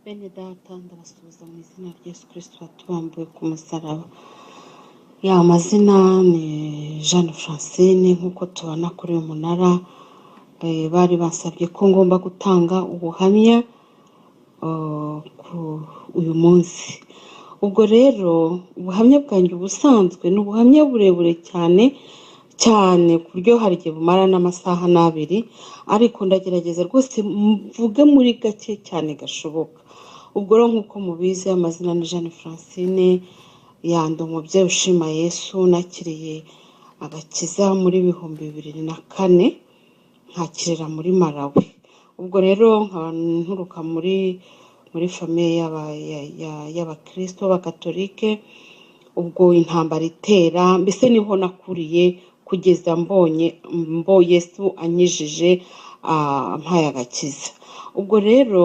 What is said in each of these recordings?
Bene data ndabasuhuza mu izina rya Yesu Kristo watubambuye ku musaraba. Ya mazina ni Jeanne Francine nk'uko tubona kuri uyu munara. Bari basabye ko ngomba gutanga ubuhamya ku uyu munsi. Ubwo rero ubuhamya bwanjye ubusanzwe ni ubuhamya burebure cyane ku buryo hari igihe bumara n'amasaha n'abiri, ariko ndagerageza rwose mvuge muri gake cyane gashoboka. Ubwo rero nk'uko mubizi amazina ni Jeanne Francine, ndi umubyeyi ushima Yesu, nakiriye agakiza muri 2004 nkakirira muri Malawi. Ubwo rero nkaba nturuka muri famiye y'abakristo b'abakatolike. Ubwo intambara itera, mbese niho nakuriye kugeza mbo Yesu anyijije ampaye agakiza. Ubwo rero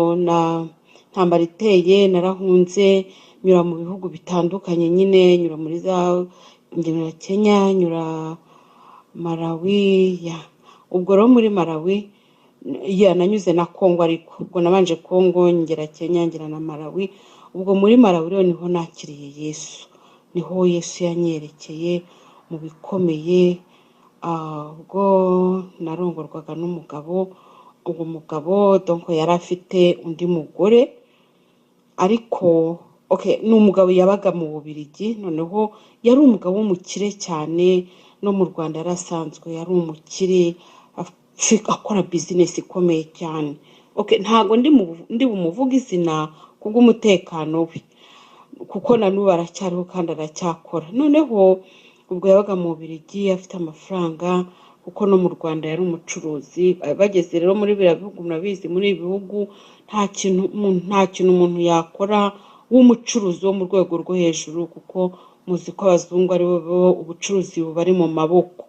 intambara iteye narahunze nyura mu bihugu bitandukanye, nyine nyura muri nyura Kenya, nyura Malawi. Ubwo rero muri Malawi nanyuze na Kongo, ariko ubwo nabanje Kongo ngera Kenya ngera na Malawi. Ubwo muri Malawi rero niho nakiriye Yesu, niho Yesu yanyerekeye mu bikomeye. Ubwo narongorwaga n'umugabo, ubwo mugabo donc yari afite undi mugore, ariko ni umugabo yabaga mu Bubiligi. Noneho yari umugabo w'umukire cyane, no mu Rwanda yarasanzwe yari umukire akora business ikomeye cyane. Ntago ndi bumuvuga izina kubw'umutekano we, kuko nanubu aracyariho kandi aracyakora. Noneho ubwo yabaga mu Bubiligi afite amafaranga, kuko no mu Rwanda yari umucuruzi. Bageze rero muri biriya bihugu, murabizi muri ibi bihugu nta kintu umuntu yakora w'umucuruzi wo mu rwego rwo hejuru, kuko muzi ko abazungu ari bo ubucuruzi bubari mu maboko.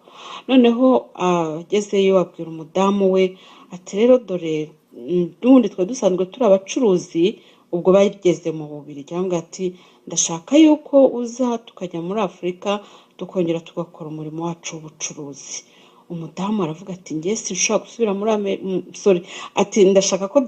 Noneho agezeyo abwira umudamu we ati rero dore n'ubundi twe dusanzwe turi abacuruzi. Ubwo bageze mu Bubiligi cyangwa ati ndashaka yuko uza tukajya muri Afurika tukongera tugakora umurimo wacu w'ubucuruzi. Umudamu aravuga ati ngiye sinshaka gusubira muri ati ndashaka ko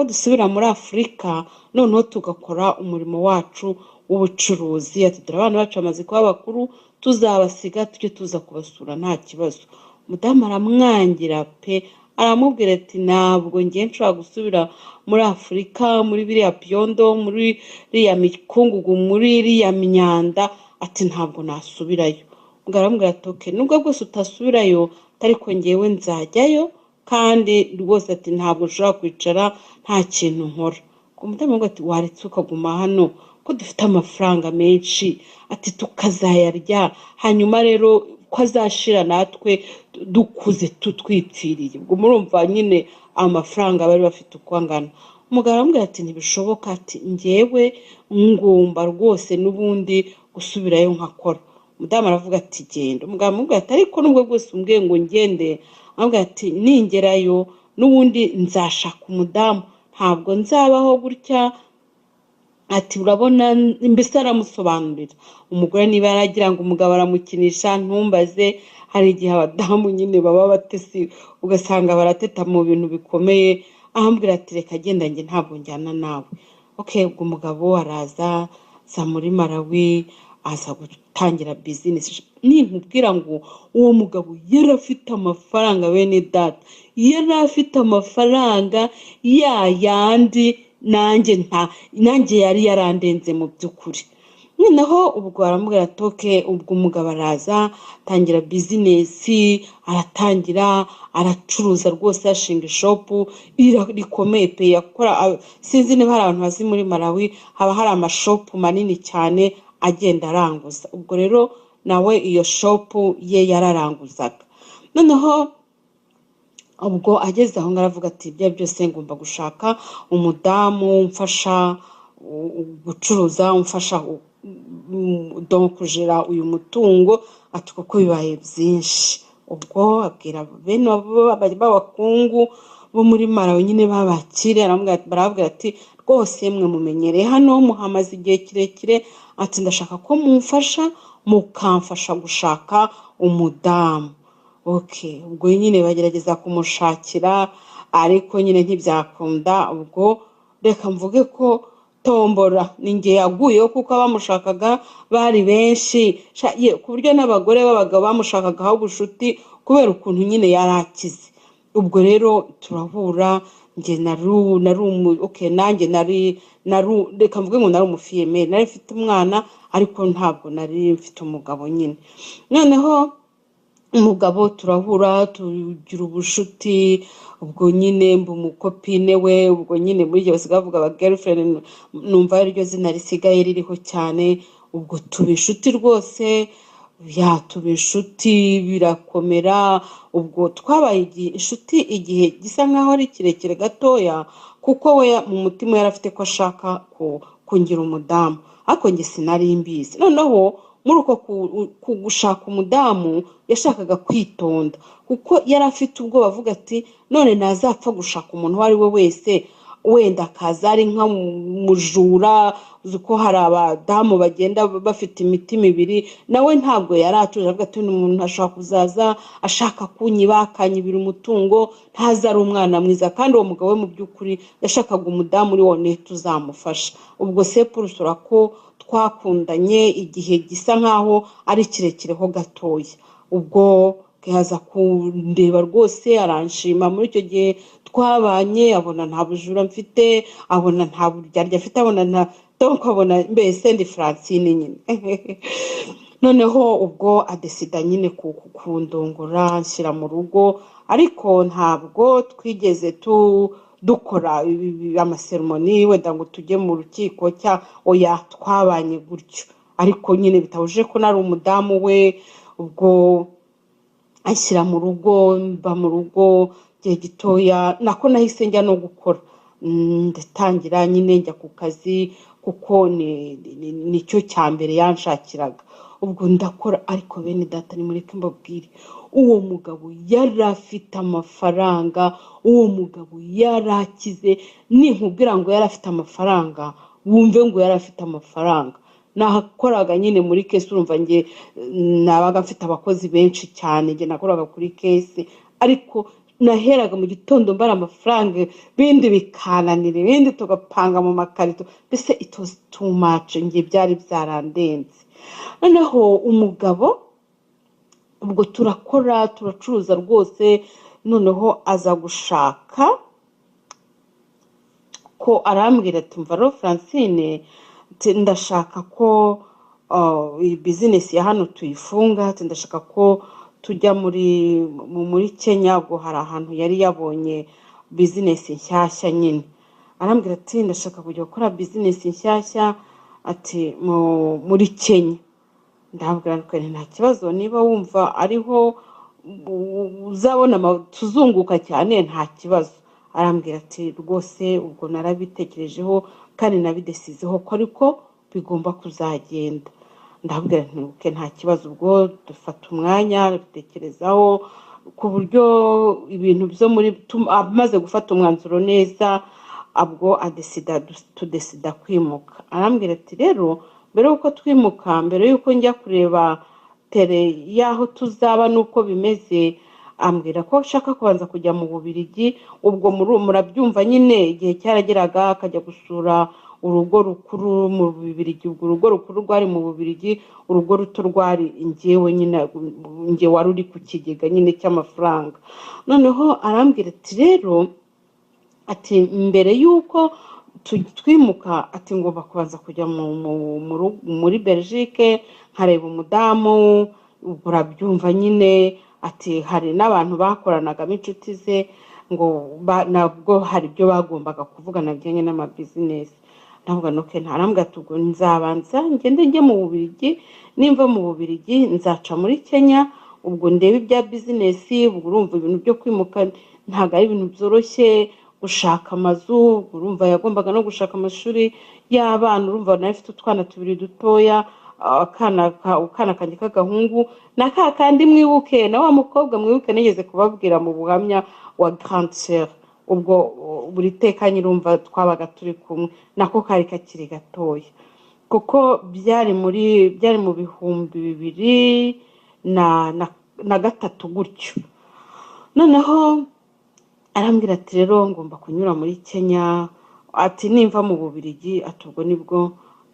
dusubira muri Afurika noneho tugakora umurimo wacu w'ubucuruzi. Ati dore abana bacu bamaze kuba bakuru, tuzabasiga tujye tuza kubasura nta kibazo. Umudamu aramwangira pe, aramubwira ati ntabwo ngiye nshobora gusubira muri Afurika, muri biriya byondo, muri iriya mikungugu, muri iriya myanda. Ati ntabwo nasubirayo. Aramubwira ati nubwo bwose utasubirayo, ariko ngewe nzajyayo, kandi rwose ati ntabwo nshobora kwicara nta kintu nkora. Umudamu aramubwira ati waretse ukaguma hano ko dufite amafaranga menshi, ati tukazayarya, hanyuma rero ko azashira natwe dukuze tutwipfiriye. Ubwo murumva nyine amafaranga bari bafite uko angana. Umugabo aramubwira ati ntibishoboka, ati ngewe ngomba rwose n'ubundi gusubirayo nkakora. Umudamu aravuga ati genda. Umugabo aramubwira ati ariko nubwo bwose umbwiye ngo ngende, aramubwira ati ningerayo n'ubundi nzashaka umudamu, ntabwo nzabaho gutya. Ati urabona, mbese aramusobanurira. Umugore niba yaragira ngo umugabo aramukinisha, ntumbaze. Hari igihe abadamu nyine baba batesi, ugasanga barateta mu bintu bikomeye. Arambwira ati reka genda, njye ntabwo njyana nawe. Ubwo umugabo araza muri Malawi, aza gutangira business. Ninkubwira ngo uwo mugabo yari afite amafaranga, bene data yari afite amafaranga yandi nanjye yari yarandenze mu by'ukuri. Noneho ubwo aramubwira ati ubwo umugabo araza atangira business, aratangira aracuruza rwose, ashinga ishopu rikomeye pe. Yakora sinzi niba hari abantu bazi muri Malawi haba hari amashopu manini cyane agenda aranguza. Ubwo rero nawe iyo shopu ye yararanguzaga. Noneho ubwo ageze aho ngaravuga ati ibyo byose ngomba gushaka umudamu umfasha gucuruza, umfasha kujera uyu mutungo. Ati kuko bibaye byinshi. Ubwo abwira bene b'abakungu bo muri Malawi nyine babakire, barabwira ati rwose mwe mumenyereye hano, muhamaze igihe kirekire, ati ndashaka ko mukamfasha gushaka umudamu. ubwo nyine bagerageza kumushakira, ariko nyine ntibyakunda. Ubwo reka mvuge ko tombora ninjye yaguyeho kuko abamushakaga bari benshi ku buryo n'abagore b'abagabo bamushakaga aho ubushuti kubera ukuntu nyine yari akize. Ubwo rero turahura, njye nanjye reka mvuge ngo nari umufiyemeri, nari mfite umwana ariko ntabwo nari mfite umugabo nyine. Noneho umugabo turahura tugira ubushuti, ubwo nyine mba umukopine we, ubwo nyine muri gihe basigaye bavuga aba girlfriend, numva ariryo zina risigaye ririho cyane. Ubwo tuba inshuti rwose, tuba inshuti birakomera. Ubwo twabaye inshuti igihe gisa nkaho ari kirekire gatoya, kuko we mu mutima yari afite ko ashaka kungira umudamu, ariko njye sinari mbizi. Noneho muri uko gushaka umudamu yashakaga kwitonda, kuko yari afite ubwoba avuga ati none ntazapfa gushaka umuntu uwo ari we wese, wenda akaza ari nka mujura, uzi ko hari abadamu bagenda bafite imitima ibiri. Nawe ntabwo yari atuje, avuga ati umuntu ashaka kuzaza ashaka kunyiba, akanyibira umutungo, ntaza ari umwana mwiza. Kandi uwo mugabo we mu by'ukuri yashakaga umudamu uri wone tuzamufasha. Ubwo sepurusura ko twakundanye igihe gisa nkaho ari kirekireho gatoya. Ubwo yaza kundeba rwose aranshima. Muri icyo gihe twabanye, abona nta bujura mfite, abona nta buryarya afite, abona mbese ndi Francine nyine. Noneho ubwo adesida nyine kundongora anshyira mu rugo, ariko ntabwo twigeze dukora amaseremoni wenda ngo tujye mu rukiko oya, twabanye gutyo. Ariko nyine bitabujije ko nari umudamu we. Ubwo anshyira mu rugo, mba mu rugo igihe gitoya, nako nahise njya no gukora, ndatangira nyine njya ku kazi kuko nicyo cya mbere yanshakiraga. Ubwo ndakora, ariko bene data nimureke mbabwire, uwo mugabo yari afite amafaranga, uwo mugabo yari akize. Ninkubwira ngo yari afite amafaranga wumve ngo yari afite amafaranga. Nakoraga nyine muri kesi, urumva njye nabaga mfite abakozi benshi cyane, njye nakoraga kuri kesi, ariko naheraga mu gitondo mbara amafaranga, bindi bikananira, ibindi tugapanga mu makarito, mbese it was too much, njye byari byarandenze. Noneho umugabo ubwo turakora turacuruza rwose, noneho aza gushaka ko arambwira ati mva ro Francine, ndashaka ko iyi business ya hano tuyifunga, ndashaka ko tujya muri Kenya. Ubwo hari ahantu yari yabonye business nshyashya nyine, arambwira ati ndashaka kujya gukora business nshyashya ati muri Kenya. Ndabwira ko nta kibazo, niba wumva ariho uzabona tuzunguka cyane nta kibazo. Arambwira ati rwose ubwo narabitekerejeho kandi nabidesizeho ko ariko bigomba kuzagenda. Ndabwira nti nta kibazo. Ubwo dufata umwanya bitekerezaho ku buryo ibintu byo amaze gufata umwanzuro neza, ubwo tudesida kwimuka. Arambwira ati rero mbere yuko twimuka, mbere yuko njya kureba tere y'aho tuzaba nuko bimeze, ambwira ko ashaka kubanza kujya mu Bubiligi. Ubwo murabyumva nyine, igihe cyarageraga akajya gusura urugo rukuru mu Bubiligi. Ubwo urugo rukuru rwari mu Bubiligi, urugo ruto rwari njyewe nyine, njye wari uri ku kigega nyine cy'amafaranga. Noneho arambwira ati rero ati mbere yuko twimuka, ati ngomba kubanza kujya muri Belgique nkareba umudamu. Urabyumva nyine, ati hari n'abantu bakoranaga inshuti ze, ngo nabwo hari ibyo bagombaga kuvugana bijyanye n'amabizinesi. Ndavuga nuke ntarambwa ati ubwo nzabanza ngende njye mu Bubiligi, nimva mu Bubiligi nzaca muri Kenya, ubwo ndebe ibya bizinesi. Ubwo urumva ibintu byo kwimuka ntabwo ari ibintu byoroshye, gushaka amazu, urumva yagombaga no gushaka amashuri y'abana. Urumva nawe afite utwana tubiri dutoya, akana kanjye k'agahungu na kandi mwibuke na wa mukobwa mwibuke nigeze kubabwira mu buhamya wa grande sœur. Ubwo buri teka nyirumva twabaga turi kumwe, nako kari kakiri gatoya, kuko byari mu 2003 gutyo. Noneho arambwira ati rero ngomba kunyura muri Kenya, ati nimva mu Bubiligi ati ubwo nibwo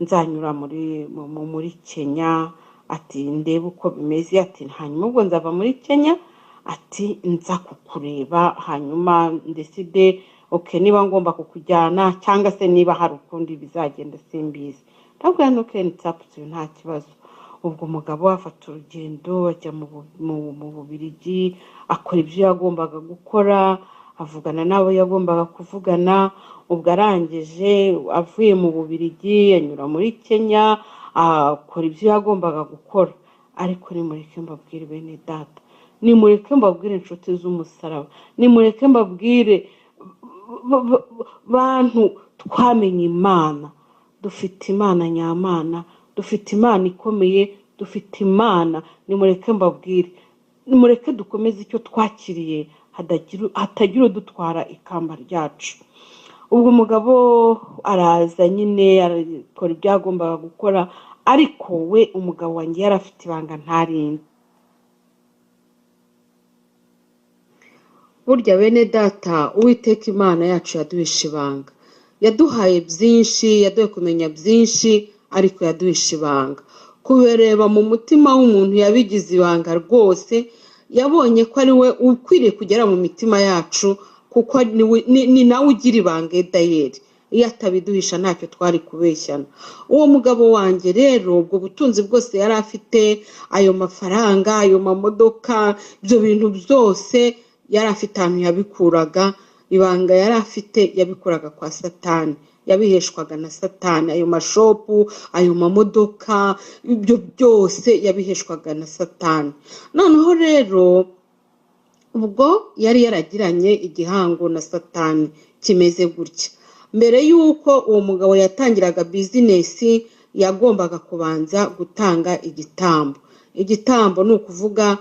nzanyura muri Kenya ati ndebe uko bimeze ati hanyuma ubwo nzava muri Kenya ati nza kukureba hanyuma ndeside okay niba ngomba kukujyana cyangwa se niba hari ukundi bizagenda simbizi ndabwira nuko nsapfu nta kibazo ubwo umugabo afata urugendo ajya mu Bubiligi akora ibyo yagombaga gukora avugana nabo yagombaga kuvugana ubwo arangije avuye mu Bubiligi anyura muri Kenya akora ibyo yagombaga gukora ariko nimureke mbabwire bene data nimureke mbabwire inshuti z'umusaraba nimureke mbabwire bantu twamenye Imana dufite Imana nyamana dufite Imana ikomeye dufite Imana nimureke mbabwire nimureke dukomeze icyo twakiriye hatagira udutwara ikamba ryacu ubwo umugabo araza nyine arakora ibyo yagombaga gukora ariko we umugabo wanjye yarafite ibanga ntarinde burya bene data Uwiteka Imana yacu yaduhishe ibanga yaduhaye byinshi yaduhaye kumenya byinshi ariko yaduhishe ibanga kubereba mu mutima w'umuntu yabigize ibanga rwose yabonye ko ari we ukwiriye kugera mu mitima yacu kuko ni nawe ugira ibanga dayeri iyo atabiduhisha ntacyo twari kubeshyana uwo mugabo wanjye rero ubwo butunzi bwose yari afite ayo mafaranga ayo mamodoka ibyo bintu byose yari afite ahantu yabikuraga ibanga yari afite yabikuraga kwa Satani yabiheshwaga na Satani ayo mashopu ayo mamodoka ibyo byose yabiheshwaga na Satani noneho rero ubwo yari yaragiranye igihango na Satani kimeze gutya mbere yuko uwo mugabo yatangiraga bizinesi yagombaga kubanza gutanga igitambo ni ukuvuga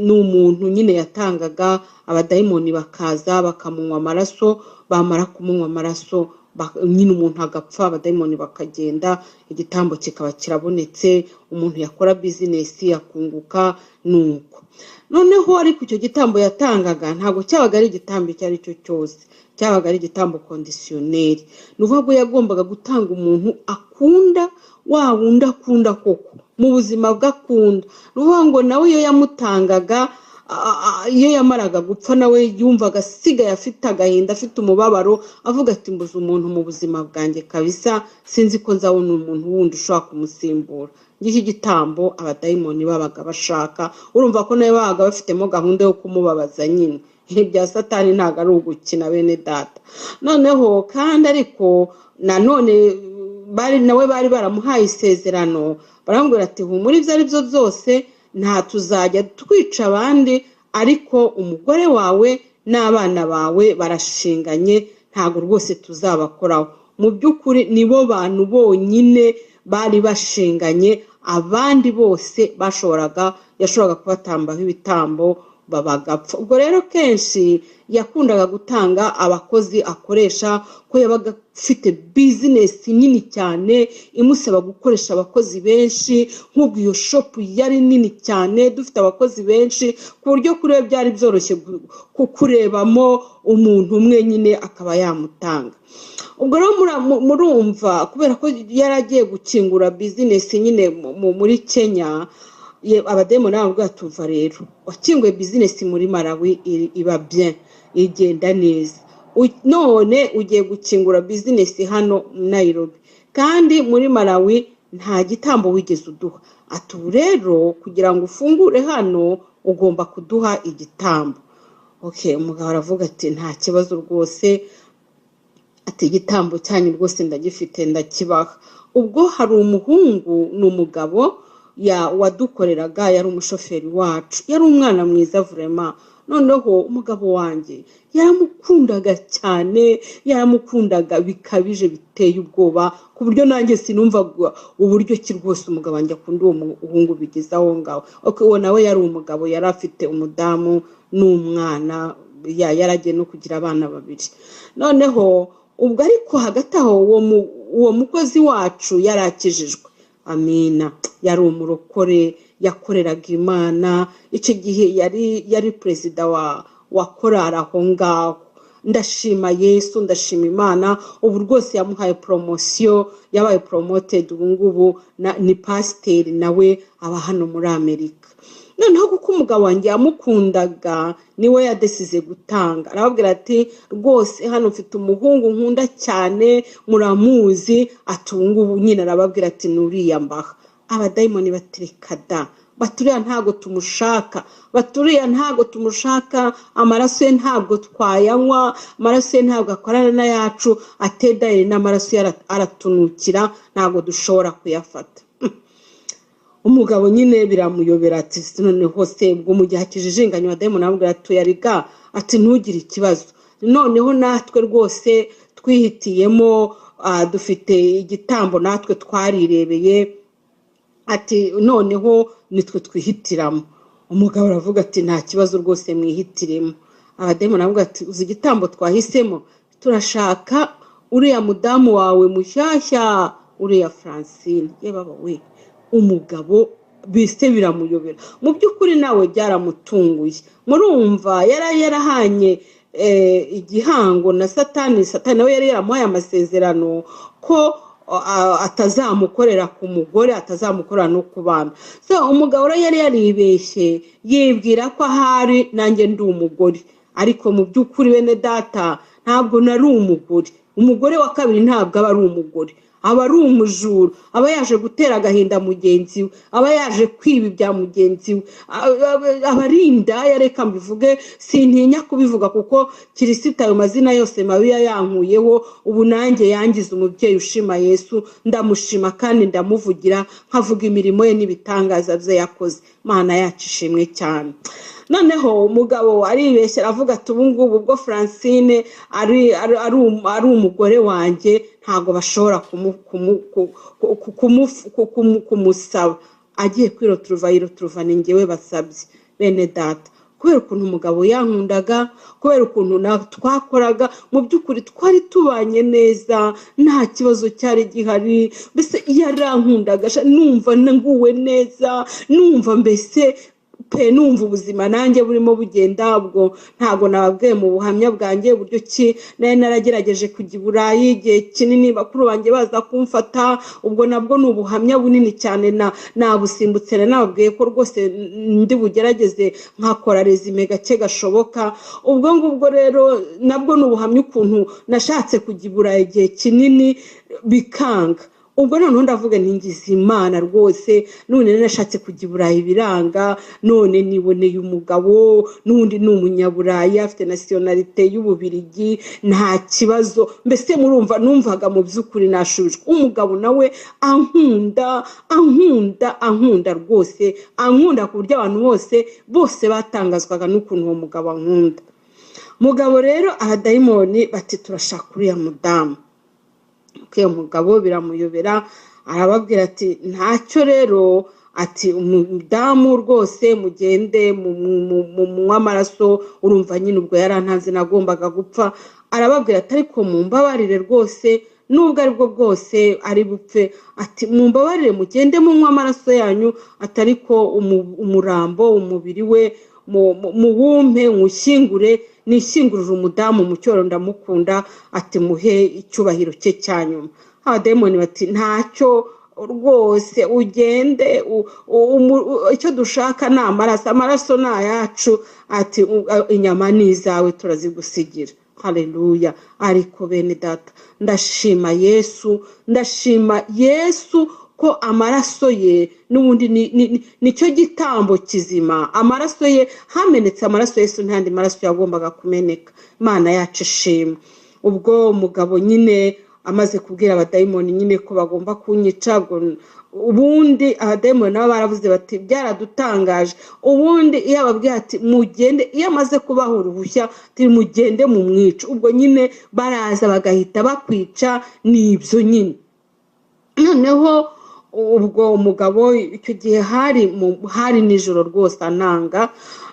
ni umuntu nyine yatangaga abadayimoni bakaza bakamunywa amaraso bamara kumunywa amaraso nyine umuntu agapfa abadayimoni bakagenda igitambo kikaba kirabonetse umuntu yakora bizinesi yakunguka nuko noneho ariko icyo gitambo yatangaga ntabwo cyabaga ari igitambo icyo ari cyo cyose cyabaga ari igitambo kondisiyoneri ni ukuvuga ko yagombaga gutanga umuntu akunda wa wundi akunda koko mu buzima bw'akunda ni ukuvuga ngo nawe iyo yamutangaga iyo yamaraga gupfa nawe yumvaga asigaye afite agahinda afite umubabaro avuga ati mbuze umuntu mu buzima bwanjye kabisa sinzi ko nzabona umuntu wundi ushobora kumusimbura ngiki gitambo abadayimoni babaga bashaka urumva ko nawe babaga bafitemo gahunda yo kumubabaza nyine ibya Satani ntago ari ugukina bene data noneho kandi ariko nanone bari baramuhaye isezerano barambwira ati humura ibyo ari byo byose nta tuzajya twica abandi ariko umugore wawe n'abana bawe barashinganye ntago rwose tuzabakoraho mu by'ukuri nibo bantu bonyine bari bashinganye abandi bose yashoboraga kubatambaho ibitambo babagapfa ubwo rero kenshi yakundaga gutanga abakozi akoresha ko yabaga afite bizinesi nini cyane imusaba gukoresha abakozi benshi nk'ubwo iyo shopu yari nini cyane dufite abakozi benshi ku buryo kuri we byari byoroshye kurebamo umuntu umwe nyine akaba yamutanga ubwo rero murumva kubera ko yari agiye gukingura bizinesi nyine muri Kenya abadayimoni nabwo tuva rero wakinguye bizinesi muri Malawi iba bien igenda neza none ugiye gukingura bizinesi hano Nairobi kandi muri Malawi nta gitambo wigeze uduha ati rero kugira ngo ufungure hano ugomba kuduha igitambo okay umugabo aravuga ati nta kibazo rwose ati igitambo cyanyu rwose ndagifite ndakibaha ubwo hari umuhungu n'umugabo wadukoreraga yari umushoferi wacu yari umwana mwiza vraiment noneho umugabo wanjye yaramukundaga cyane yaramukundaga bikabije biteye ubwoba ku buryo nanjye sinumvaga uburyo ki rwose umugabo wanjye akunda uwo muhungu bigeze aho ngaho uwo nawe yari umugabo yari afite umudamu n'umwana yaragiye no kugira abana babiri noneho ubwo ariko hagati aho uwo mukozi wacu yarakijijwe amina yari umurokore yakoreraga Imana icyo gihe yari perezida wa korari aho ngaho ndashima Yesu, ndashima Imana, ubu rwose yamuhaye promotion, yabaye promoted, ubu ngubu ni pasiteri nawe aba hano muri Amerika. Noneho kuko umugabo wanjye yamukundaga niwe yadesize gutanga, arababwira ati rwose hano mfite umuhungu nkunda cyane muramuzi, ati ubu ngubu nyine arababwira ati nuriya mbaha. Abadayimoni batireka da, baturiya ntago tumushaka, baturiya ntago tumushaka, amaraso ye ntabwo twayanywa, amaraso ye ntabwo akorana n'ayacu, atedaye n'amaraso ye aratunukira, ntago dushobora kuyafata. Umugabo nyine biramuyobera ati noneho se ubwo mu gihe akijijinganya abadayimoni arabwira ati yariga, ati ntugire ikibazo, noneho natwe rwose twihitiyemo, dufite igitambo natwe twarirebeye, ati noneho nitwe twihitiramo. Umugabo aravuga ati nta kibazo rwose mwihitiremo. Abadayimoni aravuga ati uzi igitambo twahisemo, turashaka uriya mudamu wawe mushyashya, uriya Francine. Ye baba we, umugabo bise biramuyobera. Mu by'ukuri nawe byaramutunguye, murumva yarahanye igihango na Satani nawe yari yaramuhaye amasezerano ko atazamukorera ku mugore, atazamukorera no ku bana. So umugabo rero yari yaribeshye, yibwira ko ahari nanjye ndi umugore, ariko mu by'ukuri bene data ntabwo nari umugore. Umugore wa kabiri ntabwo aba ari umugore, aba ari umujura, aba yaje gutera agahinda mugenzi we, aba yaje kwiba ibya mugenzi we, aba ari indaya. Reka mbivuge, sintinya kubivuga kuko Kirisito ayo mazina yose mabi yankuyeho. Ubu nanjye yangize umubyeyi ushima Yesu, ndamushima kandi ndamuvugira, nkavuga imirimo ye n'ibitangaza bye yakoze. Mana yacu ishimwe cyane. Noneho umugabo aribeshya aravuga ati ubu ngubu ubwo Francine ari umugore wanjye ntago bashobora kumusaba. Agiye kwiroturuva ni njyewe basabye. Bene data, kubera ukuntu umugabo yankundaga, kubera ukuntu twakoraga, mu by'ukuri twari tubanye neza, nta kibazo cyari gihari. Mbese yarankundaga, numva nguwe neza, numva mbese numva ubuzima nanjye burimo bugenda. Ubwo ntago nababwiye mu buhamya bwanjye uburyo ki nari naragerageje kujya i Burayi igihe kinini, bakuru banjye baza kumfata. Ubwo nabwo ni ubuhamya bunini cyane, nabusimbutse nababwiye ko rwose ndi bugerageze nkakora resume gake gashoboka. Ubwo ngubwo rero nabwo ni ubuhamya ukuntu nashatse kujya i Burayi igihe kinini bikanga. Ubwo noneho ndavuga ntingize Imana rwose, none nashatse kujya i Burayi biranga, none niboneye umugabo n'undi ni umunyaburayi afite nationalite y'Ububirigi, nta kibazo. Mbese murumva numvaga mu by'ukuri nashubijwe. Umugabo nawe ankunda rwose, ankunda ku buryo abantu bose batangazwaga n'ukuntu uwo mugabo ankunda. Mugabo rero abadayimoni bati turashaka uriya mudamu. Uwo mugabo biramuyobera, arababwira ati ntacyo rero, ati umudamu rwose mugende mu amaraso. Urumva nyine ubwo yarantanze nagombaga gupfa. Arababwira ati ariko mumbabarire rwose, nubwo aribwo bwose ari bupfe, ati mumbabarire mugende mu amaraso yanyu, atariko umurambo umubiri we muwumpe mushyingure, nishyingurira umudamu mu cyoro ndamukunda, ati muhe icyubahiro cye cyanyuma. Abadayimoni bati ntacyo rwose, ugende, icyo dushaka ni amaraso ni ayacu, ati inyama ni izawe turazigusigira. Haleluya. Ariko bene data, ndashima Yesu ko amaraso ye n'ubundi nicyo gitambo kizima. Amaraso ye hamenetse amaraso Yesu, ntandi maraso yagombaga kumeneka. Imana yacu ishimwe. Ubwo umugabo nyine amaze kubwira abadayimoni nyine ko bagomba kunyica, ubundi abadayimoni nabo baravuze bati byaradutangaje. Ubundi iyo ababwiye ati mugende, iyo amaze kubaha uruhushya ati mugende mu mwica, ubwo nyine baraza bagahita bakwica. Nibyo nyine. Noneho ubwo umugabo icyo gihe hari nijoro rwose ananga.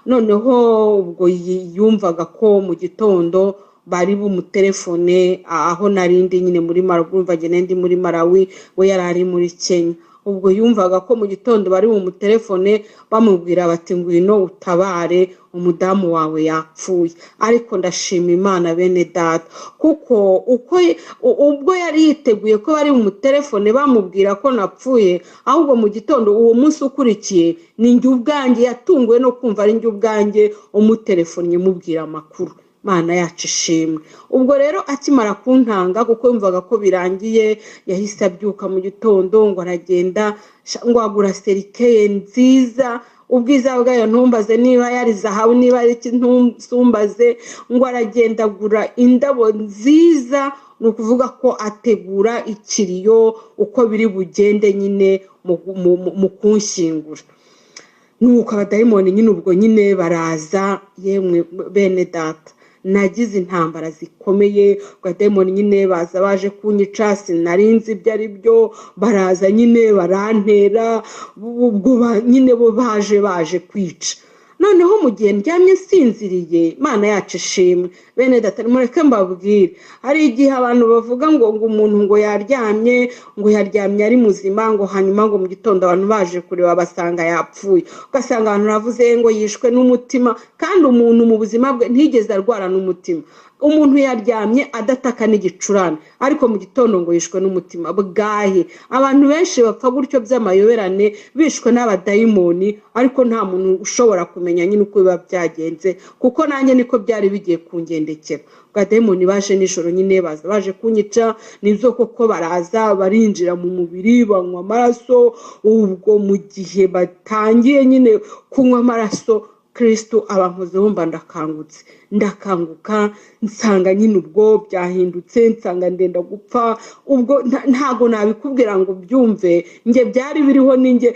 Noneho ubwo yumvaga ko mu gitondo bari bumutelefone aho narindi nyine muri Malawi. Urumva ndi muri Malawi, we yari ari muri Kenya. ubwo yumvaga ko mu gitondo bari mu telefone bamubwira bati ngwino utabare umudamu wawe yapfuye. Ariko ndashima Imana bene data kuko ubwo yari yiteguye ko bari mu telefone bamubwira ko napfuye, ahubwo mu gitondo uwo munsi ukurikiye ni njye ubwanjye yatunguwe no kumva ari njye ubwanjye umutelefone mubwira amakuru. Mana yacu ishimwe. Ubwo rero akimara kuntanga kuko yumvaga ko birangiye, yahise abyuka mu gitondo ngo aragenda ngo agura serikeye nziza, ubwiza bwayo ntumbaze niba yari zahabu niba ari ntumbaze, ngo aragenda agura indabo nziza, ni ukuvuga ko ategura ikiriyo uko biri bugende nyine mu kunshingura. Nuko abadayimoni nyine ubwo nyine baraza. Yemwe bene data nagize intambara zikomeye, abadayimoni nyine baje kunyica, sinarinzi ibyo ari byo, baraza nyine barantera, ubwo nyine bo baje kwica. Noneho mu gihe ndyamye sinziriye, Imana yacu ishimwe bene data mureke mbabwire, hari igihe abantu bavuga ngo umuntu ngo yaryamye ari muzima, ngo hanyuma ngo mu gitondo abantu baje kureba basanga yapfuye, ugasanga abantu ravuze ngo yishwe n'umutima, kandi umuntu mu buzima bwe ntigeze arwara n'umutima. Umuntu yaryamye adataka n'igicurane, ariko mu gitondo ngo yishwe n'umutima bwahe. Abantu benshi bapfa gutyo by'amayoberane bishwe n'abadayimoni, ariko nta muntu ushobora kumenya nyine uko biba byagenze, kuko nanjye niko byari bigiye kungendekera. Abadayimoni baje nijoro nyine baje kunyica, nibyo koko baraza barinjira mu mubiri banywa amaraso. Ubwo mu gihe batangiye nyine kunywa amaraso, Kristo abankozeho mba ndakanguka nsanga nyine ubwo byahindutse, nsanga ndenda gupfa. Ubwo ntago nabikubwira ngo byumve, nge byari biriho ninge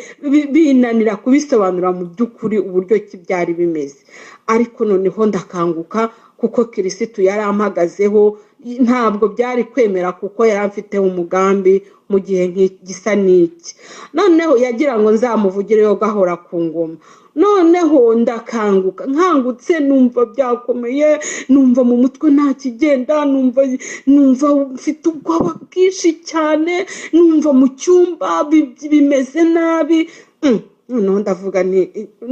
binanira kubisobanura mu by'ukuri uburyo ki byari bimeze. Ariko noneho ndakanguka kuko Kristo yari ampagazeho, ntabwo byari kwemera kuko yari afite umugambi mu gihe gisa n'iki. Noneho yagira ngo nzamuvugireyo gahora ku ngoma. Noneho ndakanguka, nkangutse numva byakomeye, numva mu mutwe nta kigenda, numva mfite ubwoba bwinshi cyane, numva mu cyumba bimeze nabi. Noneho ndavuga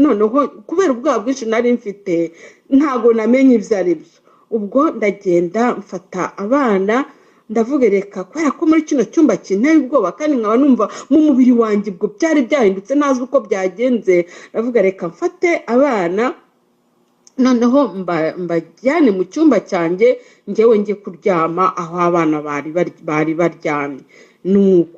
noneho kubera ubwoba bwinshi nari mfite ntago namenye ibyo ari byo. Ubwo ndagenda mfata abana, ndavuga reka kubera ko muri kino cyumba kinteye ubwoba kandi nkaba numva mu mubiri wanjye ubwo byari byahindutse nazi uko byagenze, ndavuga reka mfate abana noneho mbajyane mu cyumba cyanjye njyewe njye kuryama aho abana bari baryamye.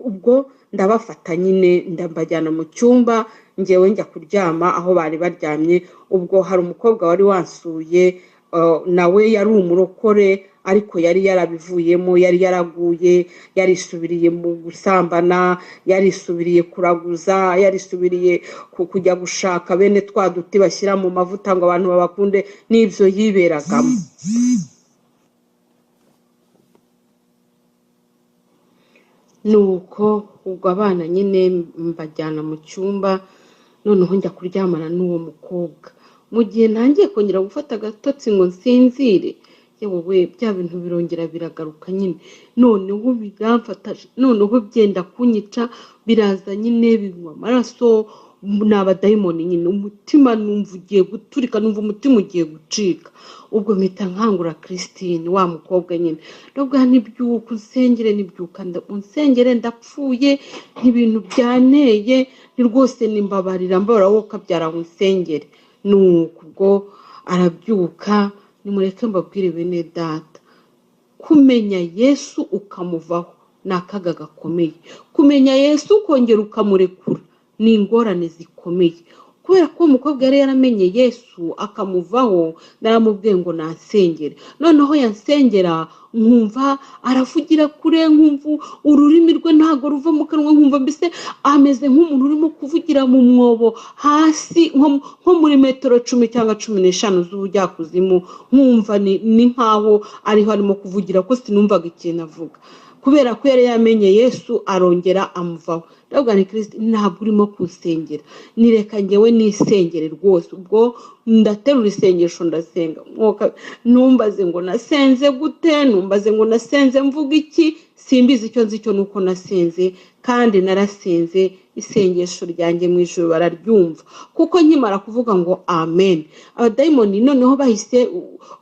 Ubwo ndabafata nyine ndabajyana mu cyumba njyewe njya kuryama aho bari baryamye. Ubwo hari umukobwa wari wansuye, nawe yari umurokore, ariko yari yarabivuyemo, yari yaraguye, yarisubiriye mu gusambana, yarisubiriye kuraguza, yarisubiriye kujya gushaka bene twa duti bashyira mu mavuta ngo abantu babakunde, n'ibyo yiberagamo. Nuko ubwo abana nyine mbajyana mu cyumba, noneho njya kuryamana n'uwo mukobwa. Mu gihe ntangiye kongera gufata agatotsi ngo nsinzire, yewe bya bintu birongera biragaruka nyine, noneho biramfataje, noneho byenda kunyica, biraza nyine binywa amaraso. N'abadayimoni nyine, umutima numva ugiye guturika, numva umutima ugiye gucika. Ubwo mpita nkangura Christine wa mukobwa nyine, nubwo ntibyuka unsengere ndapfuye, nk'ibintu byanteye, ni rwose nimbabarira wowe ukabyara unsengere. Ubwo arabyuka. Nimureke mbabwire bene data, kumenya Yesu ukamuvaho ni akaga gakomeye. Kumenya Yesu ukongera ukamurekura ni ingorane zikomeye, kubera ko umukobwa yari yaramenye Yesu akamuvaho. Naramubwiye ngo nansengere, noneho yansengera nkumva aravugira kure, nkumva ururimi rwe ntago ruva mu kanwa, nkumva mbese ameze nk'umuntu urimo kuvugira mu mwobo hasi nko muri metero 10 cyangwa 15 z'ubujyakuzimu, nkumva ni nkaho ariho arimo kuvugira ko sinumvaga ikintu avuga, kubera ko yari yamenye Yesu arongera amuvaho. Ndavuga ni Kristo ntabwo urimo kunsengera, nireka njyewe nisengere rwose. Ubwo ndaterura isengesho ndasenga, numbaze ngo nasenze gute, numbaze ngo nasenze mvuga iki, simbizi icyo nzi cyo nuko nasenze kandi narasinze isengesho ryanjye mu ijuru bararyumva. Kuko nkimara kuvuga ngo amen, abadayimoni noneho bahise,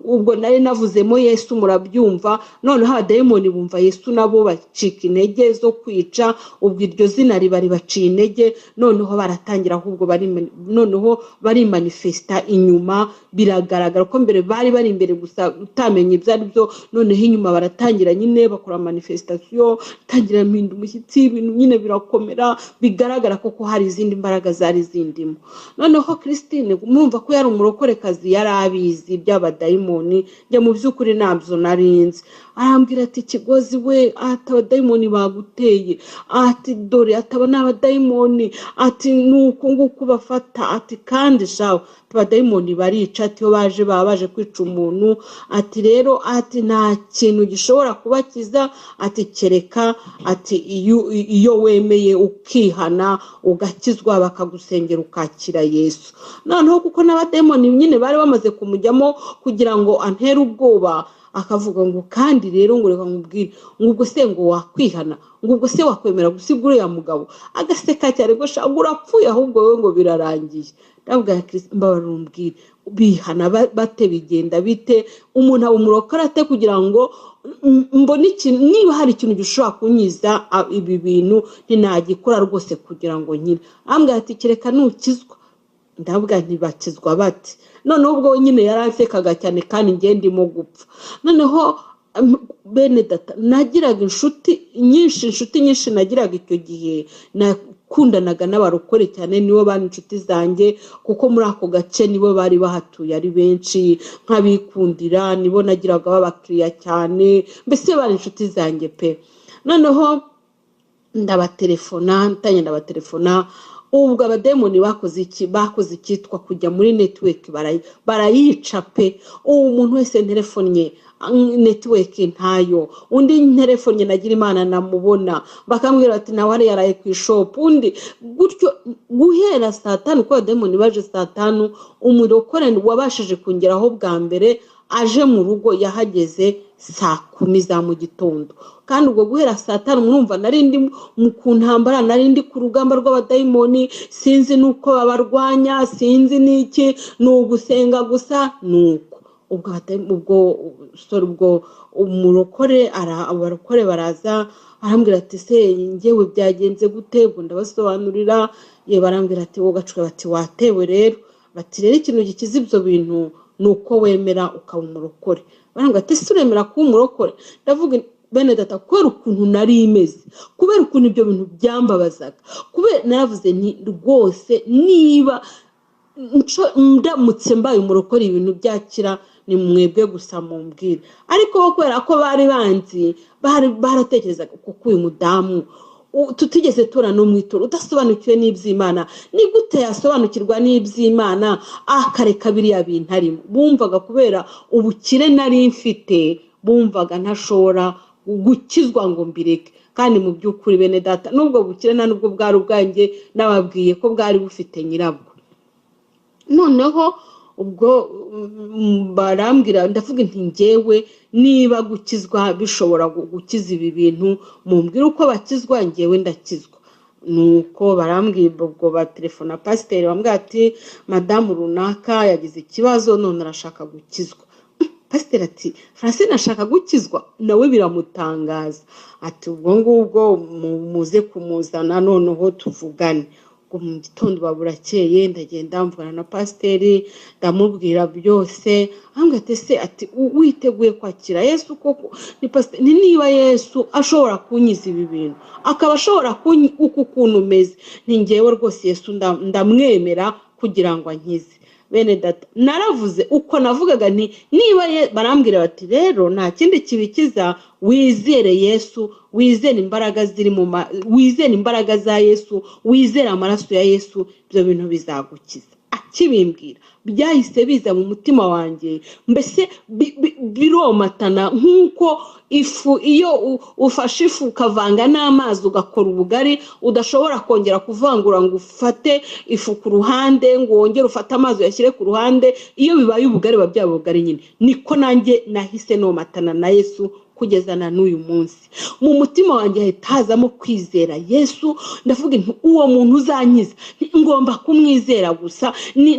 ubwo nari navuzemo Yesu murabyumva, noneho abadayimoni bumva Yesu nabo bacika intege zo kwica, ubwo iryo zina riba ribaciye intege, noneho baratangira ahubwo noneho bari manifesta inyuma. Biragaragara ko mbere bari imbere gusa utamenye ibyo ari byo, noneho inyuma baratangira nyine bakora manifestation, tangira mpinda umushyitsi, ibintu nyine birakomera, bigaragara ko hari izindi mbaraga zari zindimo. Noneho Christine mwumva ko yari umurokorekazi, yari abizi by'abadayimoni, njye mu by'ukuri nabyo narinzi. Arambwira ati Kigozi we, ati abadayimoni baguteye, ati dore ataba n'abadayimoni, ati nuko nguko bafata, ati kandi shaho abadayimoni barica, ati yo baje kwica umuntu, ati rero ati nta kintu gishobora kubakiza, ati kereka ati iyo wemeye ukihana ugakizwa bakagusengera ukakira Yesu. Noneho kuko n'abadayimoni nyine bari bamaze kumujyamo kugira ngo antere ubwoba, akavuga ngo kandi rero ngo reka nkubwire, ngubwo se ngo wakwihana, ngubwo se wakwemera gusiga uriya mugabo. Agaseka cyane ngo sha urapfuye, ahubwo wowe ngo birarangiye. Ndavuga Kristo mbabarumbwire, bihana bate, bigenda bite, umuntu abumurokora ate kugira ngo mbone ikintu, niba hari ikintu gishobora kunyiza ibi bintu ntinagikora rwose kugira ngo nyine. Ambwira ati kereka nukizwa. Ndavuga ntibakizwa bate. Noneho ubwo nyine yaransekaga cyane kandi ngiye ndimo gupfa. Noneho bene data nagiraga inshuti nyinshi nagiraga icyo gihe, nakundanaga n'abarokore cyane, nibo bari inshuti zanjye, kuko muri ako gace nibo bari bahatuye ari benshi, nk'abikundira nibo nagiraga babakiriya cyane, mbese bari inshuti zanjye pe. Noneho ndabaterefona, ubwo abademoni bakoze icyitwa kujya muri network, barayica pe. Umuntu wese telefone network ntayo, undi telefone nagira Imana namubona, bakambwira ati nawe ari yaraye ku shop, undi gutyo guhera saa 5, ko abademoni baje saa 5, umurokore wabashije kongeraho bwa mbere aje mu rugo yahageze saa 10 za mu gitondo. Kandi ubwo guhera saa 5 murumva narindi mu kuntambara, narindi ku rugamba rw'abadayimoni, sinzi nuko babarwanya, sinzi niki, nugusenga gusa nuko. Ubwo umurokore abarokore baraza, arambwira ati se ngewe byagenze gute, ubwo ndabasobanurira, ye barambwira ati wowe gacuke, bati watewe rero, bati rero ikintu gikiza ibyo bintu nuko wemera ukaba umurokore. Barambwira ati se uremera kuba umurokore? Ndavuga bene data, kubera ukuntu nari imeze, kubera ukuntu ibyo bintu byambabazaga, kubera naravuze nti rwose niba ndamutse mbaye umurokore ibintu byakira ni mwebwe gusa mumbwire. Ariko kubera ko bari banzi, baratekerezaga kuko uyu mudamu tutigeze tora no mwitoro, udasobanukiwe n'iby'Imana, ni gute yasobanukirwa n'iby'Imana akareka biriya bintu arimo. Bumvaga kubera ubukire nari mfite, bumvaga ntashobora gukizwa ngo mbireke. Kandi mu by'ukuri bene data, nubwo bukire na nubwo bwari ubwanjye, nababwiye ko bwari bufite nyirabwo. Noneho ubwo barambwira, ndavuga nti ngewe niba gukizwa bishobora gukiza ibi bintu, mumbwira uko bakizwa, ngewe ndakizwa. Nuko barambwira, ubwo batelefona pasiteri, bambwira ati madamu runaka yagize ikibazo none arashaka gukizwa. Pasiteri ati Francine ashaka gukizwa, nawe biramutangaza. Ati ubwo ngubwo muze kumuzana noneho tuvugane. Mu gitondo baburakeye ndagenda mvugana na pasiteri, ndamubwira byose. Ambwira ati se ati witeguye kwakira Yesu koko? Ni pasiteri, niba Yesu ashobora kunyiza ibi bintu, akaba ashobora uku kuntu umeze, ni ngewe rwose Yesu ndamwemera kugira ngo ankize. Bene data naravuze uko navugaga nti niba barambwira bati rero nta kindi kibikiza, wizere Yesu, wizere imbaraga ziri wizere imbaraga za Yesu, wizere amaraso ya Yesu, ibyo bintu bizagukiza. Akibimbwira byahise biza mu mutima wanjye, mbese biromatana nk'uko ifu, iyo ufashe ifu ukavanga n'amazi ugakora ubugari, udashobora kongera kuvangura ngo ufate ifu ku ruhande ngo wongere ufate amazi uyashyire ku ruhande, iyo bibaye ubugari babyaba ubugari nyine. Niko nanjye nahise nomatana na Yesu kugeza na n'uyu munsi mu mutima wanjye hahita hazamo kwizera Yesu. Ndavuga nti uwo muntu uzankiza ngomba kumwizera gusa,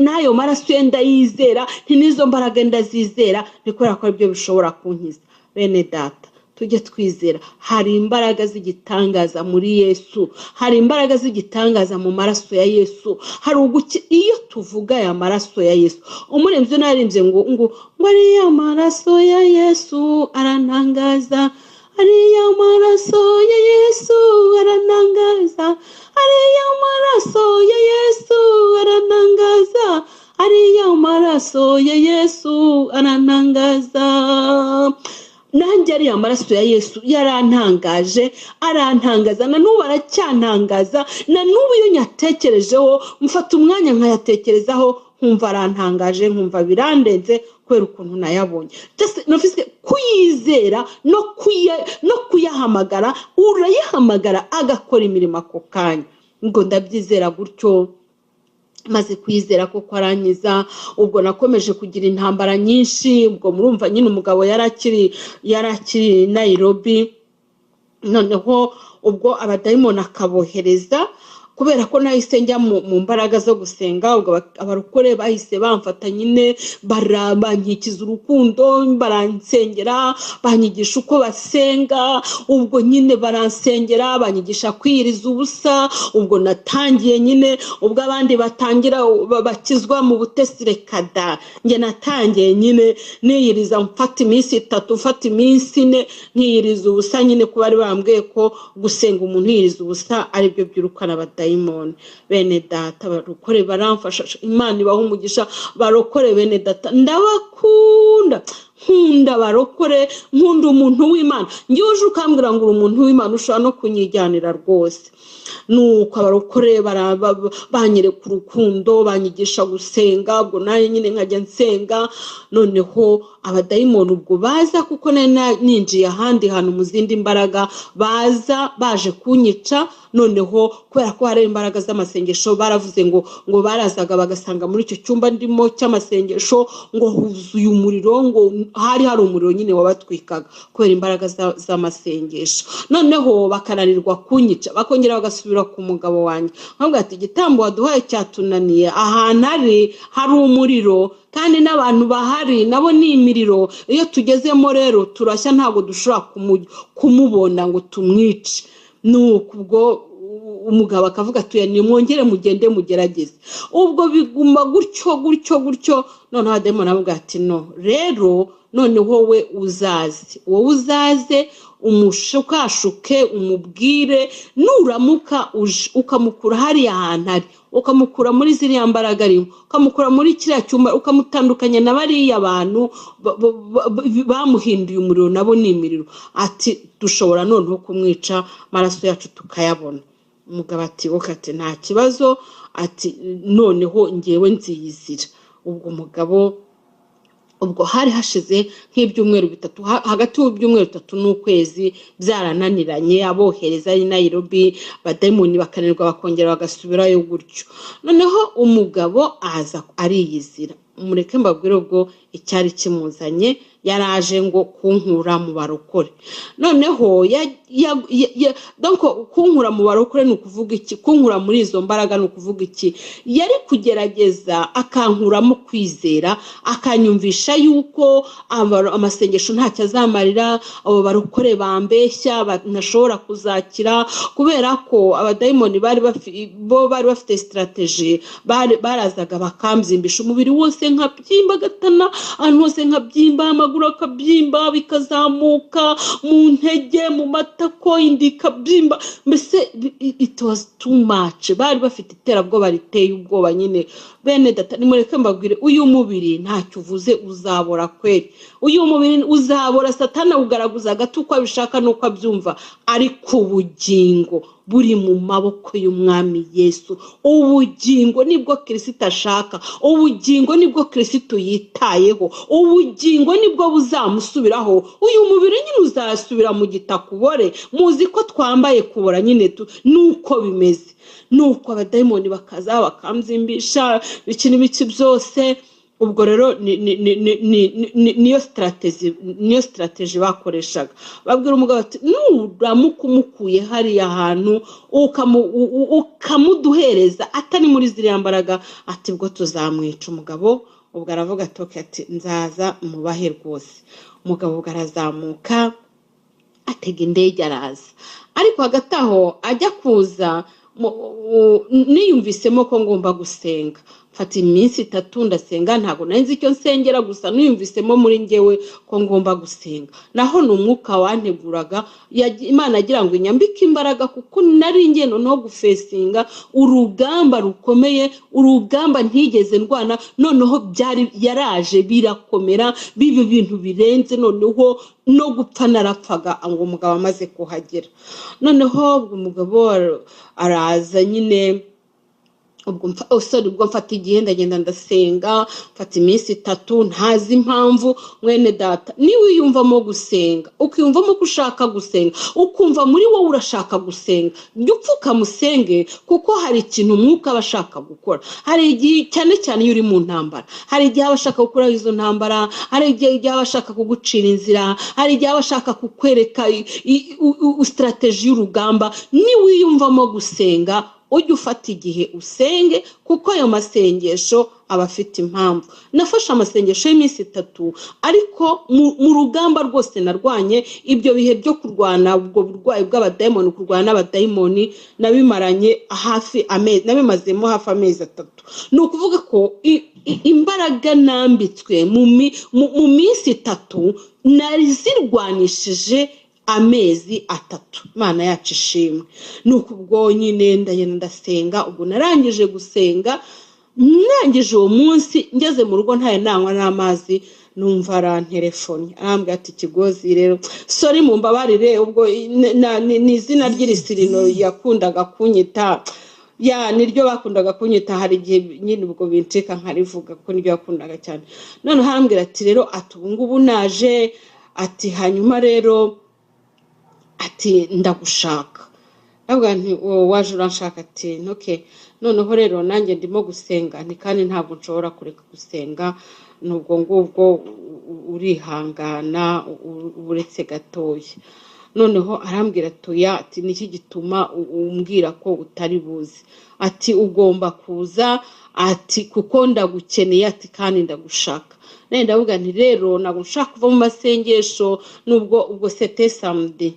n'ayo maraso ye ndayizera, n'izo mbaraga ndazizera, nikora ko ibyo bishobora kunkiza. Bene data, tujye twizera, hari imbaraga z'igitangaza muri Yesu, hari imbaraga z'igitangaza mu maraso ya Yesu. Hari iyo tuvuga ya maraso ya Yesu, umuremyi naririmbye ngo ariya maraso ya Yesu arantangaza, ariya maraso ya Yesu arantangaza, ariya maraso ya Yesu arantangaza, ariya maraso ya Yesu arantangaza. Nanjye ariya maraso ya Yesu yarantangaje, arantangaza, na n'ubu aracyantangaza, na n'ubu iyo nyatekerejeho mfata umwanya nkayatekerezaho nkumva arantangaje, nkumva birandenze kubera ukuntu nayabonye. Nafise kuyizera no kuyahamagara, urayihamagara agakora imirimo ako kanya. Ngo ndabyizera gutyo, maze kwizera ko arankiza. Ubwo nakomeje kugira intambara nyinshi, ubwo murumva nyine umugabo yarakiri Nairobi. Noneho ubwo abadayimoni akabohereza, kubera ko nahise njya mu mbaraga zo gusenga. Ubwo abarokore bahise bamfata nyine, banyikiza urukundo, baransengera, banyigisha uko basenga. Ubwo nyine baransengera, banyigisha kwiyiriza ubusa. Ubwo natangiye nyine, ubwo abandi batangira bakizwa mu butesi, rekada njye natangiye nyine niyiriza, mfata iminsi 3, mfata iminsi 4 nkiyiriza ubusa nyine, kuba bari bambwiye ko gusenga umuntu yiriza ubusa ari byo byirukana abadayimoni. Bene data, barokore baramfasha, Imana ibaha umugisha. Barokore bene data ndabakunda, nkunda barokore, nkunda umuntu w'Imana. Njye ukambwira ngo umuntu w'Imana ushobora no kunyijyanira rwose. Nuko abarokore banyereka urukundo, banyigisha gusenga. Ubwo nayo nyine nkajya nsenga. Noneho abadayimoni ubwo baza, kuko ninjiye ahandi hantu mu zindi mbaraga, baje kunyica. Noneho kubera ko hari imbaraga z'amasengesho, baravuze ngo barazaga bagasanga muri icyo cyumba ndimo cy'amasengesho ngo huzuye umuriro, ngo hari umuriro nyine wabatwikaga kubera imbaraga z'amasengesho. Noneho bakananirwa kunyica, bakongera bagasubira ku mugabo wanjye, nkavuga ati igitambo waduhaye cyatunaniye, ahantu hari umuriro kandi n'abantu bahari nabo ni imiriro. Iyo tugezemo rero turashya, ntabwo dushobora kumubona ngo tumwice. Nuko ubwo umugabo akavuga ati nimwongere mugende mugerageze. Ubwo biguma gutyo. Noneho abadayimoni avuga ati no, rero noneho wowe uzaze umushukashuke, umubwire, nuramuka ukamukura hariya ahantu ari, ukamukura muri ziriya mbaraga arimo, ukamukura muri kiriya cyumba, ukamutandukanya na bariya bantu bamuhinduye umuriro, nabo ni imiriro. Ati dushobora noneho kumwica, amaraso yacu tukayabona. Umugabo ati ati nta kibazo, ati noneho ngewe nziyizira. Ubwo umugabo, ubwo hari hashize nk'ibyumweru 3, hagati y'ibyumweru 3 n'ukwezi, byarananiranye, abohereza ari Nairobi, abadayimoni bakanirwa bakongera bagasubirayo gutyo. Noneho umugabo aza ariyizira. Mureke mbabwire ubwo icyari kimuzanye, yaraje ngo kunkura mu barokore. Noneho donc kunkura mu barokore ni ukuvuga iki? Kunkura muri izo mbaraga ni ukuvuga iki? Yari kugerageza akankuramo kwizera, akanyumvisha yuko amasengesho ntacyo azamarira, abo barokore bambeshya ntashobora kuzakira, kubera ko abadayimoni bari bafite strategy. Barazaga bakamzimbisha umubiri wose, nkabyimba gatana, ahantu hose nkabyimba, amaguru akabyimba, bikazamuka mu ntege, mu matako, indi kabyimba. Mbese it was too much. Bari bafite iterabwoba riteye ubwoba nyine. Bene data, nimureke mbabwire, uyu mubiri ntacyo uvuze uzabora kweri. Uyu mubiri uzabora, Satana ugaragaza gato uko abishaka nuko abyumva, ariko ubugingo buri mu maboko y'umwami Yesu. Ubugingo nibwo Kristo ashaka, ubugingo nibwo Kristo yitayeho, ubugingo nibwo buzamusubiraho. Uyu mubiri nyine uzasubira mu gitakubore. Muzi ko twambaye kubora nyine, nuko bimeze. Nuko abadayimoni bakaza bakamzimbisha, biki byose. ubwo rero niyo strategy bakoreshaga. Babwira umugabo ati nuramuka umukuye hariya hantu ukamuduhereza atari muri ziriya mbaraga, ati bwo tuzamwica. Umugabo ubwo aravuga ati nzaza mubahe rwose. Umugabo ubwo arazamuka atega indege araza, ariko hagati aho ajya kuza niyumvisemo ko ngomba gusenga. Mfata iminsi 3 ndasenga, ntago nari nzi icyo nsengera, gusa niyumvisemo muri njyewe ko ngomba gusenga. Naho n'umwuka wanteguraga, Imana agira ngo inyambike imbaraga, kuko nari ngeno no gufesinga urugamba rukomeye, urugamba ntigeze ndwana. Noneho byari yaraje birakomera, bibi bintu birenze, noneho no gupfa narapfaga ngo umugabo amaze kuhagera. Noneho umugabo araza nyine, ubwo mfata igihe ndagenda ndasenga, mfata iminsi 3 ntazi impamvu. Mwene data, ni wiyumvamo gusenga, ukiyumvamo ko ushaka gusenga, ukumva muri wowe urashaka gusenga, upfuka musenge, kuko hari ikintu umwuka bashaka gukora. Hari igihe cyane cyane iyo uri mu ntambara, hari igihe abashaka gukora izo ntambara, hari igihe abashaka kugucira inzira, hari igihe abashaka kukwereka strategy y'urugamba. Ni wiyumvamo gusenga, ujye ufata igihe usenge, kuko ayo masengesho aba afite impamvu. Nafashe amasengesho y'iminsi 3, ariko mu rugamba rwose narwanye ibyo bihe byo kurwana ubwo burwayi bw'abadayimoni, kurwana n'abadayimoni, nabimaranye hafi amezi, nabimazemo hafi amezi 3. Ni ukuvuga ko imbaraga nambitswe mu minsi 3 nari zirwanishije amezi 3. Imana yacu ishimwe. Nuko ubwo nyine ndagenda ndasenga. Ubwo narangije gusenga, nangije uwo munsi ngeze mu rugo ntaye nanywa n'amazi, numva arantelefone arambwira ati Kigozi rero sorry mumbabarire, ubwo ni izina ry'irisirino yakundaga kunyita, niryo bakundaga kunyita. Hari igihe nyine ubwo bincika nkarivuga ko niryo yakundaga cyane. None arambwira ati rero ati ubu ngubu naje, ati hanyuma rero ati ndagushaka. Nabwo nti waje uranshaka? Ati okay. Noneho rero nanjye ndimo gusenga, ni kandi ntabwo nshobora kureka gusenga, nubwo ngubwo urihangana uretse gatoya. Noneho arambwira ati niki gituma umbwira ko utari buzi? Ati ugomba kuza, ati kuko ndagukeneye, ati kandi ndagushaka. Nende ndavuga nti rero ntabwo nshaka kuva mu masengesho, ubwo c'était samedi.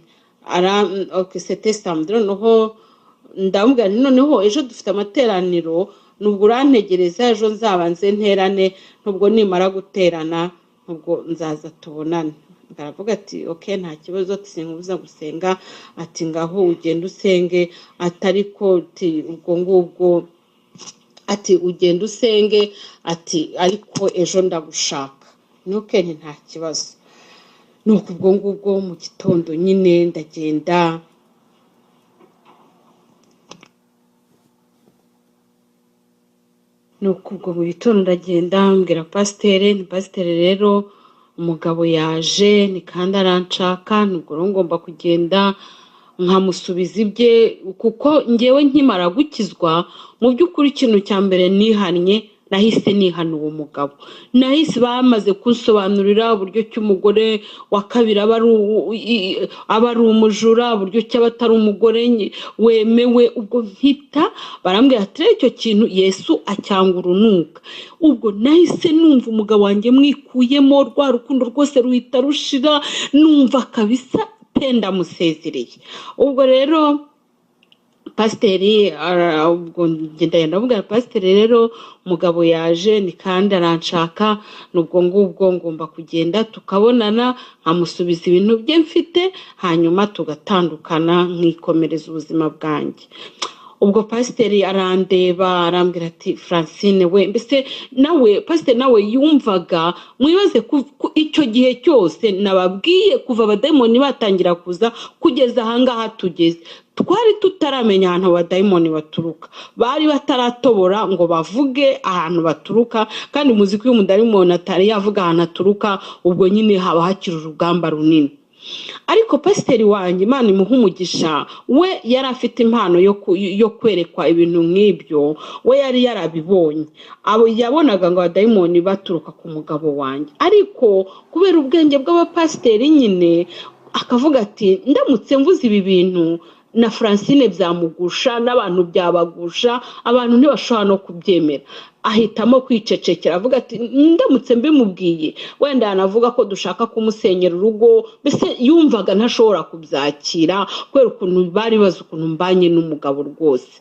Okay, c'était samedi. Noneho ndamubwira nti noneho ejo dufite amateraniro, nubwo urantegereza ejo nzabanze nterane, nubwo nimara guterana nubwo nzaza tubonane. Ngaravuga ati okay nta kibazo, sinkubuza gusenga, ati ngaho ugenda usenge, atariko ati ubwo ngubwo, ati ugenda usenge, ati ariko ejo ndagushaka. Nuke nta kibazo. Nuko ubwo ngubwo mu gitondo nyine ndagenda, nuko ubwo mu gitondo ndagenda mbwira pasiteri rero umugabo yaje, ni kandi aranshaka, nubwo ngomba kugenda nkamusubiza ibye, kuko ngewe nkimara gukizwa mu by'ukuri ikintu cya mbere nihannye, nahise nihana uwo mugabo. Nahise bamaze kunsobanurira uburyo cy'umugore wa kabiri aba ari umujura, uburyo cy'abatari umugore wemewe. Ubwo mpita barambwira ati icyo kintu Yesu acyanga urunuka. Ubwo nahise numva umugabo wanjye mwikuyemo, rwa rukundo rwose ruhita rushira, numva kabisa penda musezereye. Ubwo rero pasiteri ubwo ngenda ndavuga pasiteri rero umugabo yaje, ni kandi aranshaka, nubwo ngubwo ngomba kugenda tukabonana, nkamusubiza ibintu bye mfite, hanyuma tugatandukana nkikomereza ubuzima bwanjye. Ubwo pasiteri arandeba arambwira ati Francine we, mbese nawe pasiteri nawe yumvaga, mwibaze icyo gihe cyose nababwiye kuva abadayimoni batangira kuza kugeza ahangaha tugeze, twari tutaramenya ahantu abadayimoni baturuka, bari bataratobora ngo bavuge ahantu baturuka. Kandi muzi ko iyo umudayimoni atari yavuga ahantu aturuka, ubwo nyine haba hakiri urugamba runini. ariko pasiteri wanjye Imana imuha umugisha we yari afite impano yo kwerekwa ibintu nk'ibyo, we yari yarabibonye, yabonaga ngo abadayimoni baturuka ku mugabo wanjye, ariko kubera ubwenge bw'abapasiteri nyine akavuga ati ndamutse mvuze ibi bintu na Francine byamugusha n'abantu byabagusha, abantu ntibashobora no kubyemera, ahitamo kwicecekera avuga ati ndamutse mbimubwiye wenda yanavuga ko dushaka kumusenyera urugo, mbese yumvaga ntashobora kubyakira kubera ukuntu bari bazi ukuntu mbanye n'umugabo rwose.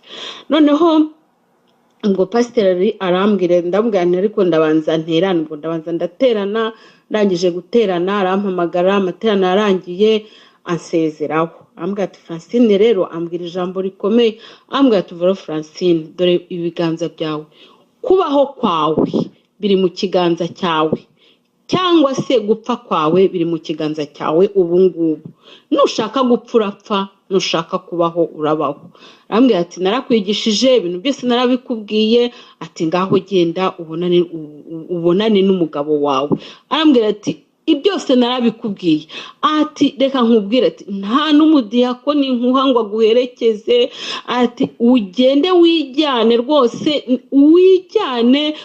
Noneho ngo pasiteri arambwira, ndamubwira ariko ndabanza nterana, ngo ndabanza ndaterana, ndangije guterana arampamagara, amaterana yarangiye ansezeraho, ambwira ati Francine rero, ambwira ijambo rikomeye, ambwira ati vero Francine, dore ibiganza byawe, kubaho kwawe biri mu kiganza cyawe, cyangwa se gupfa kwawe biri mu kiganza cyawe ubu ngubu, nushaka gupfa urapfa, nushaka kubaho urabaho. Arambwira ati narakwigishije ibintu byose narabikubwiye, ati ngaho genda ubonane n'umugabo wawe. Arambwira ati ibyose narabikubwiye, ati reka nkubwire, ati nta n'umudiyakoni nkuha ngo aguherekeze, ati ugende wijyane rwose, wijyane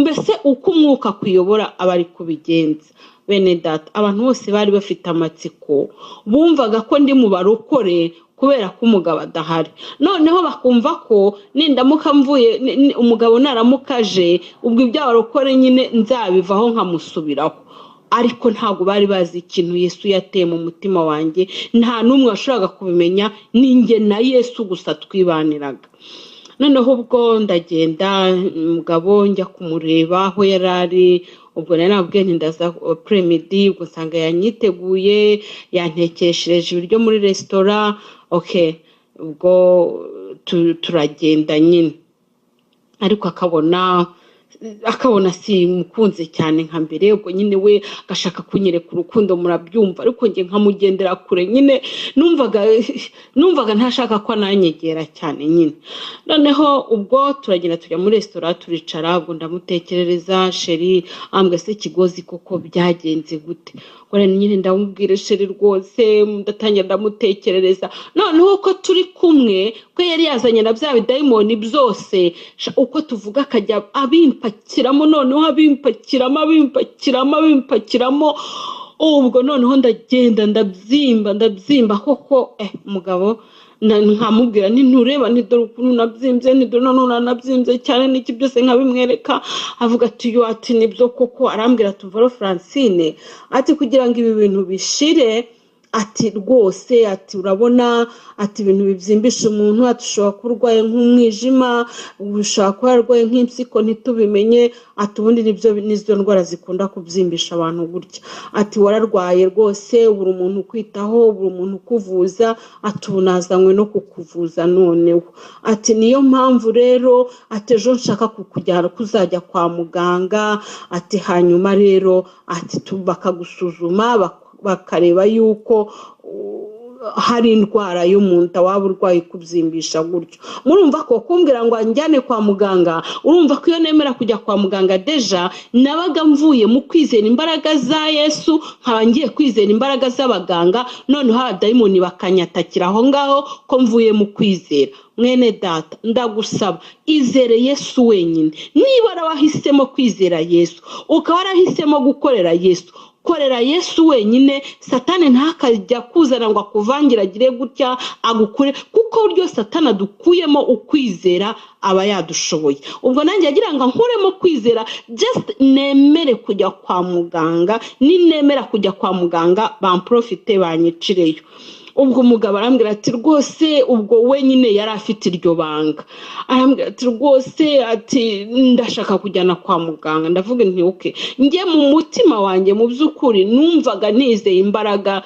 mbese uko umwuka kuyobora aba ari kubigenza. Bene data, abantu bose bari bafite amatsiko, bumvaga ko ndi mu barokore kubera ko umugabo adahari, noneho bakumva ko nindamuka mvuye umugabo naramukaje ubwo iby'abarokore nyine nzabivaho nkamusubiraho. Ariko ntabwo bari bazi ikintu Yesu yateye mu mutima wanjye, nta n'umwe washoboraga kubimenya, ninjye na Yesu gusa twibaniraga. Noneho ubwo ndagenda umugabo njya kumureba aho yarari, ubwo nari nabwiye nti ndaza premidi, ubwo nsanga yanyiteguye, yantekeshereje ibiryo muri resitora. Okay, ubwo turagenda nyine, ariko akabona si mukunze cyane nka mbere, ubwo nyine we agashaka kunyereka urukundo, murabyumva, ariko nge nkamugendera kure nyine, numvaga ntashaka ko ananyegera cyane nyine. Noneho ubwo turagenda tujya muri resitora, turicara, ubwo ndamutekerereza, sheri ambwe se Kigozi koko byagenze gute, gore nyine ndamubwire sheri rwose, ndatangira ndamutekerereza, noneho ko turi kumwe ko yari yazanye na bya bidayimoni byose, uko tuvuga akajya abimpakiramo, noneho abimpakiramo, ubwo noneho ndagenda ndabyimba koko. Umugabo nkamubwira ntureba dore ukuntu nabyimbye, dore none nabyimbye cyane n'iki byose nkabimwereka, avuga ati yo, ati nibyo koko. Arambwira ati vero Francine, ati kugira ngo ibi bintu bishire, ati rwose, ati urabona, ati ibintu bibyimbisha umuntu, ati ushobora kuba urwaye nk'umwijima, ushobora kuba urwaye nk'impyiko ntitubimenye, ati ubundi nizo ndwara zikunda kubyimbisha abantu gutya, ati wararwaye rwose, buri umuntu ukwitaho, buri umuntu ukuvuza, ati ubu nazanywe no kukuvuza noneho, ati niyo mpamvu rero, ati ejo nshaka kukujyana kuzajya kwa muganga, ati hanyuma rero, ati bakagusuzuma bakareba yuko hari indwara yo mu nda waba urwaye kubyimbisha gutyo. Murumva ko kumbwira ngo anjyane kwa muganga, urumva ko iyo nemera kujya kwa muganga deja nabaga mvuye mu kwizera imbaraga za Yesu, nkaba ngiye kwizera imbaraga z'abaganga, noneho abadayimoni bakanyatakira aho ngaho ko mvuye mu kwizera. Mwene data, ndagusaba izere Yesu wenyine. Niba warahisemo kwizera Yesu, ukaba warahisemo gukorera Yesu, korera Yesu wenyine, Satani ntakajya kuzana ngo akuvangiragire gutya agukure, kuko buryo Satani adukuyemo ukwizera aba yadushoboye. Ubwo nanjye yagira ngo nkuremo kwizera, just nemere kujya kwa muganga, nemera kujya kwa muganga bamprofite banyicireyo. Ubwo umugabo arambwira ati rwose, ubwo we nyine yari afite iryo banga, arambwira ati rwose, ati ndashaka kujyana kwa muganga. Ndavuga nti okay, njye mu mutima wanjye mu by'ukuri numvaga nizeye imbaraga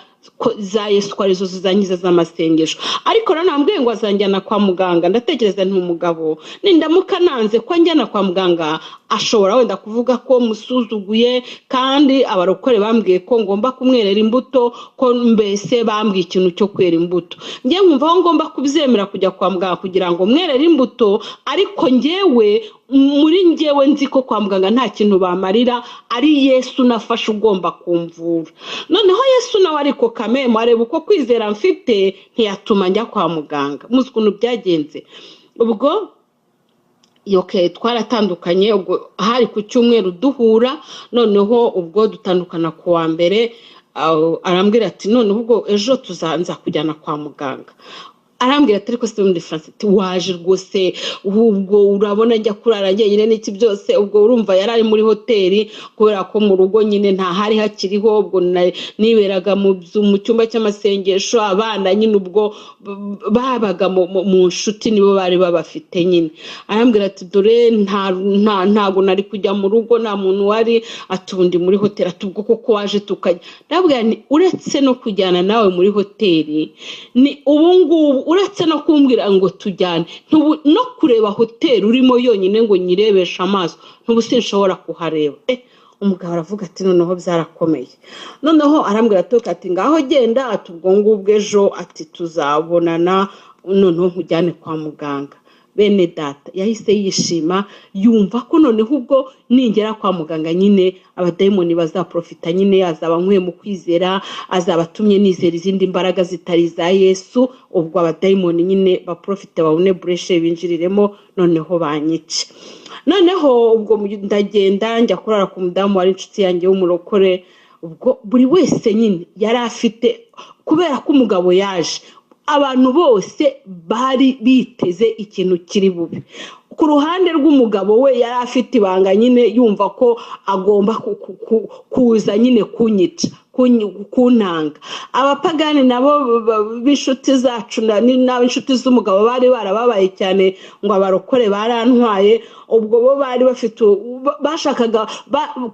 za Yesu ko arizo zizangiza z'amasengesho, ariko nambwiye ngo azanjyana kwa muganga, ndatekereza nti umugabo nindamuka nanze ko njyana kwa muganga ashobora wenda kuvuga ko musuzuguye, kandi abarokore bambwiye ko ngomba kumwerera imbuto, ko mbese bambwiye ikintu cyo kwera imbuto. Njye nkumva ngo ngomba kubyemera kujya kwa muganga kugira ngo mwerere imbuto, ariko njyewe muri njyewe nzi ko kwa muganga nta kintu bamarira, ari Yesu nafashe ugomba kumvura. Noneho Yesu nawe ariko kameme areba uko kwizera mfite ntiyatuma njya kwa muganga. Muzi ukuntu byagenze. Ubwo yoke twaratandukanye, ubwo hari ku cyumweru duhura, noneho ubwo dutandukana ku wa mbere, arambwira ati noneho ubwo ejo tuzanza kujyana kwa muganga. Arambwira ati ariko se muri France waje rwose, ubwo urabona njya kurara njyenyine n'iki byose. Ubwo urumva yarari muri hoteli kubera ko mu rugo nyine nta hari hakiriho, ubwo niberaga mu cyumba cy'amasengesho, abana nyine ubwo babaga mu nshuti nibo bari babafite nyine. Arambwira ati dore ntago nari kujya mu rugo, nta muntu wari, atundi muri hoteli, atubwo koko waje tukajya. Ndabwira ni uretse no kujyana nawe muri hoteli, ni ubungubu uretse no kumbwira ngo tujyane, no kureba hoteli urimo yonyine ngo nyirebesha amaso sinshobora kuhareba. Umugabo aravuga ati noneho byarakomeye. Noneho arambwira ati ngaho genda, atubwo ngubwo ejo ati tuzabonana, noneho nkujyane kwa muganga. Bene data yahise yishima, yumva ko noneho ubwo ningera kwa muganga nyine abadayimoni bazaprofita, nyine azaba nkwiye mu kwizera, azabatumye nizera izindi mbaraga zitari za Yesu. Ubwo abadayimoni nyine baprofite babone breshe binjiriremo, noneho banyice. Noneho ubwo ndagenda njya kurara ku mudamu wari inshuti yanjye w'umurokore. Ubwo buri wese nyine yari afite, kubera ko umugabo yaje, abantu bose bari biteze ikintu kiri bubi. Ku ruhande rw'umugabo we yari afite ibanga nyine, yumva ko agomba kuza nyine kunyica, kuntanga. Abapagani nabo b'inshuti zacu n'ab'inshuti z'umugabo bari barababaye cyane ngo abarokore barantwaye. Ubwo bo bari bafite, bashakaga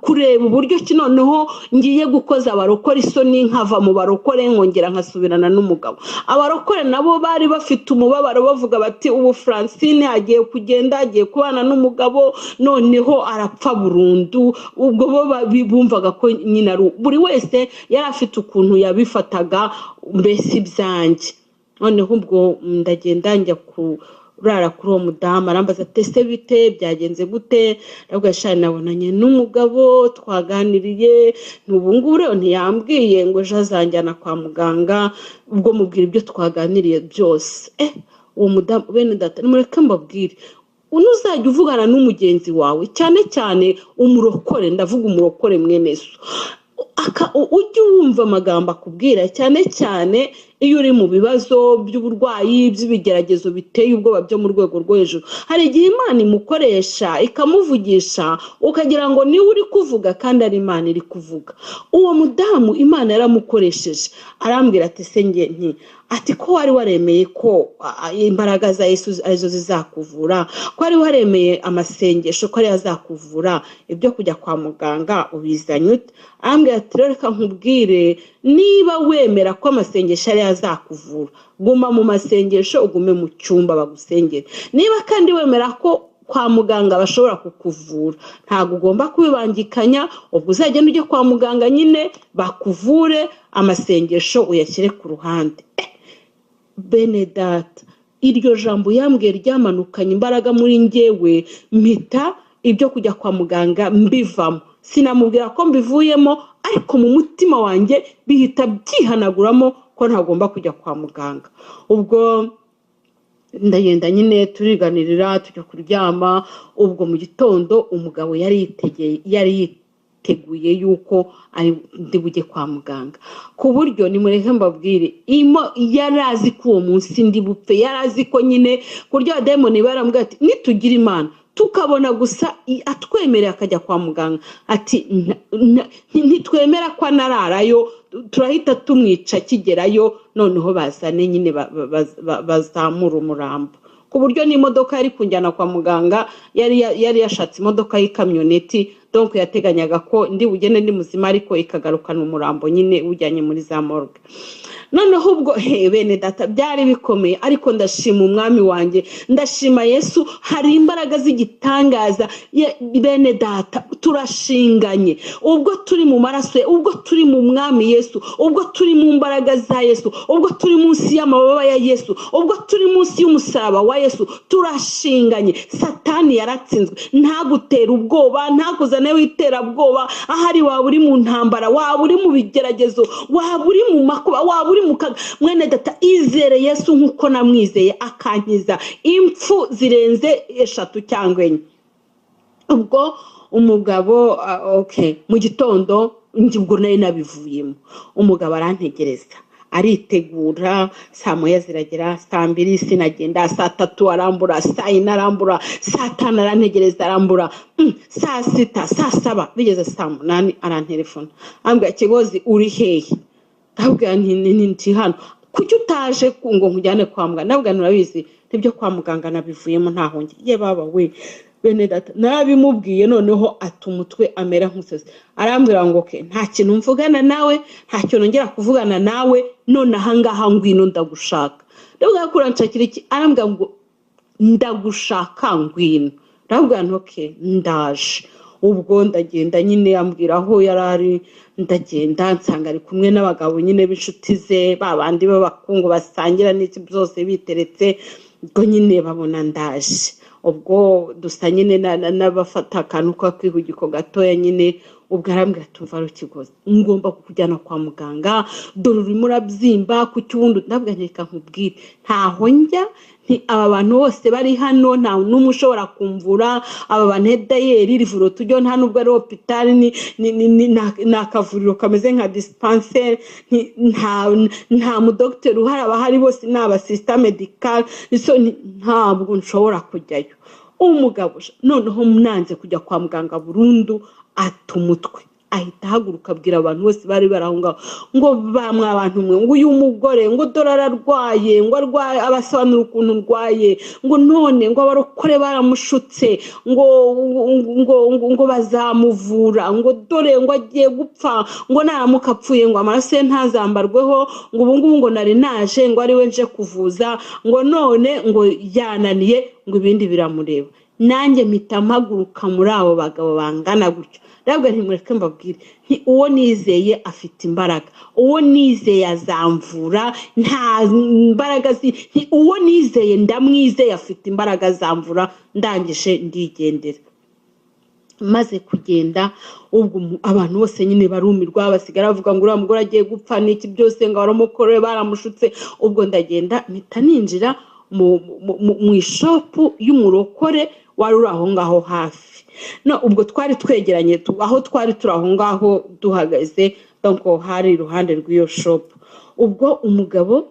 kureba uburyo ki noneho ngiye gukoza abarokore isoni, nkava mu barokore nkongera nkasubirana n'umugabo. Abarokore nabo bari bafite umubabaro, bavuga bati ubu Francine agiye kugenda, agiye kubana n'umugabo, noneho arapfa burundu. Ubwo bo bumvaga ko nyina buri wese yari afite ukuntu yabifataga mbese ibyanjye. Noneho ubwo ndagenda njya kurara kuri uwo mudamu, arambaza ati ese bite, byagenze gute? Ndabwo shani nabonanye n'umugabo twaganiriye, n'ubu ngubu rero ntiyambwiye ngo ejo azanjyana kwa muganga. Ubwo mubwira ibyo twaganiriye byose. Uwo mudamu, bene data nimureke mbabwire, unuzajya uvugana n'umugenzi wawe, cyane cyane umurokore, ndavuga umurokore mwene so, ujye wumva amagambo akubwira, cyane cyane iyo uri mu bibazo by'uburwayi, by'ibigeragezo biteye ubwoba byo mu rwego rwo hejuru. Hari igihe Imana imukoresha ikamuvugisha ukagira ngo niwe uri kuvuga kandi ari Imana iri kuvuga. Uwo mudamu Imana yaramukoresheje, arambwira ati se nge nti ati ko wari waremeye ko imbaraga za Yesu arizo zizakuvura, ko wari waremeye amasengesho ko ari azakuvura, ibyo kujya kwa muganga ubizanye ute? Arambwira ati reka nkubwire, niba wemera ko amasengesho ari azakuvura, guma mu masengesho, ugume mu cyumba bagusengere. Niba kandi wemera ko kwa muganga bashobora kukuvura, ntago ugomba kubibangikanya. Ubwo uzagenda ujye kwa muganga nyine bakuvure, amasengesho uyashyire ku ruhande. Bene data, iryo jambo yambwiye ryamanukanye imbaraga muri njyewe, mpita ibyo kujya kwa muganga mbivamo. Sinamubwira ko mbivuyemo, ariko mu mutima wanjye bihita byihanaguramo ko ntagomba kujya kwa muganga. Ubwo ndagenda nyine turiganirira, tujya kuryama. Ubwo mu gitondo umugabo yari yiteguye yuko ndi bujye kwa muganga, ku buryo nimureke mbabwire, yarazi ko uwo munsi ndi bupfe, yarazi ko nyine kurya abadayimoni baramubwira ati nitugira Imana tukabona gusa atwemerera akajya kwa muganga, ati ntitwemera ko anararayo, turahita tumwica kigerayo, noneho bazane nyine bazamura umurambo. Ku buryo n'imodoka yari kunjyana kwa muganga yari yashatse imodoka y'ikamyoneti, donc yateganyaga ko ndi bugende ndi muzima ariko ikagarukana umurambo nyine ujyanye muri za morgue. Noneho ubwo bene data byari bikomeye, ariko ndashima umwami wanjye, ndashima Yesu. Hari imbaraga z'igitangaza bene data, turashinganye ubwo turi mu maraso ye, ubwo turi mu mwami Yesu, ubwo turi mu mbaraga za Yesu, ubwo turi munsi y'amababa ya Yesu, ubwo turi munsi y'umusaraba wa Yesu, turashinganye. Satani yaratsinzwe, ntagutera ubwoba, ntakuzane witerabwoba. Ahari waba uri mu ntambara, waba uri mu bigeragezo, waba uri mu makuba, waba uri mu kaga, mwene data izere Yesu nkuko namwizeye akankiza impfu zirenze 3 cyangwa 4. Ubwo umugabo mu gitondo ubwo nari nabivuyemo, umugabo arantegereza, aritegura. Saa moya ziragera, saa 2 sinagenda, saa 3 arambura, saa 4 arambura, saa 5 arantegereza arambura, saa 6, saa 7, bigeze saa 8 arantelefona ambwira Kigozi uri hehe? Ndabwira nti hano. Kuki utaje ngo nkujyane kwa muganga? Ndabwira nurabizi nibyo kwa muganga nabivuyemo ntaho ngiye. Ye baba we bene data, nabimubwiye noneho atumutwe amera nk'umusazi. Arambwira ngo nta kintu mvugana nawe, nta kintu ngera kuvugana nawe, none ahangaha ngwino ndagushaka. Ndabwira ko uranshakira iki? Arambwira ngo ndagushaka ngwino. Ndabwira ndaje. Ubwo ndagenda nyine ambwira aho yarari, ndagenda nsanga ari kumwe n'abagabo nyine b'inshuti ze, babandi b'abakungu basangira n'iki byose biteretse. Ubwo nyine babona ndaje. Ubwo dusa nyine n'abafata akantu kwa kwihugiko gatoya nyine. Ubwo arambwira tumva Kigozi ngomba kukujyana kwa muganga, dore urimo urabyimba ku cyubundi. Ndabwira reka nkubwire ntaho njya, aba bantu bose bari hano nta n'umwe ushobora kumvura. Aba banedayeri rivuro tujyo nta nubwo ari hospital, ni akavuriro kameze nka dispensaire, nta mudokiteri uhari, abahari bose ni abasista medical, so ntabwo nshobora kujyayo. Umugabo noneho mnanze kujya kwa muganga burundu atumutwe, ahita haguruka abwira abantu bose bari barahunga ngo bamwe abantu mwe ngo uyu mugore ngo dorara rwaye, ngo arwaye, abasobanura ukuntu rwaye, ngo none ngo abarokore baramushutse, ngo bazamuvura, ngo dore ngo agiye gupfa, ngo naramuka apfuye ngo amaraso ye ntazambarweho, ngo ubu ngubu ngo nari naje ngo ari we nje kuvuza, ngo none ngo yananiye, ngo ibindi biramureba. Nanjye mpita mpaguruka muri abo bagabo bangana gutyo. Ndabwo ntimureke mbabwire uwo nizeye afite imbaraga, uwo nizeye azamvura, nta imbaraga uwo nizeye ndamwizeye afite imbaraga azamvura. Ndangije ndigendera. Maze kugenda ubwo abantu bose nyine barumirwa, basigara bavuga ngo uriya mugore agiye gupfa n'iki byose, ngo baramukore baramushutse. Ubwo ndagenda mpita ninjira mu ishopu y'umurokore wari uri aho ngaho hafi. No ubwo twari twegeranye, aho twari turi aho ngaho duhagaze, donc hari iruhande rw'iyo shop. Ubwo umugabo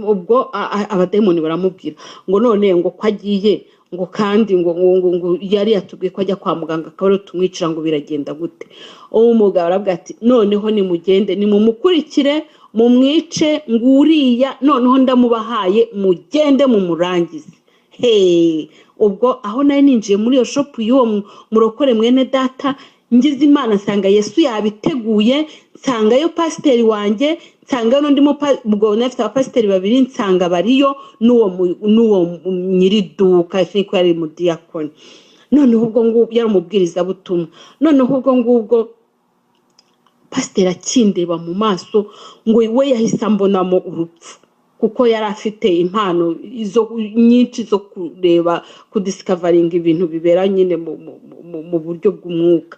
ubwo abademoni baramubwira ngo none ngo kwagiye, ngo kandi ngo yari yatubwiye ko ajya kwa muganga akaba tumwicira, ngo biragenda gute? Uwo mugabo arabwira ati noneho nimugende nimumukurikire mumwice, nguriya noneho ndamubahaye mugende mumurangize. Ubwo aho nari ninjiye muri iyo shop y'uwo murokore mwene data, ngize Imana nsanga Yesu yabiteguye, nsanga yo pasiteri wanjye, nsanga n'undi ubwo nafite abapasiteri 2 nsanga bariyo n'uwo nyiriduka ko yari mu diakoni. Noneho ubwo ngubwo yari umubwiriza butumwa. Noneho ubwo ngubwo pasiteri akindeba mu maso, ngo we yahise ambonamo urupfu, kuko yari afite impano izo nyinshi zo kureba kudiscovering ibintu bibera nyine mu buryo bw'umwuka.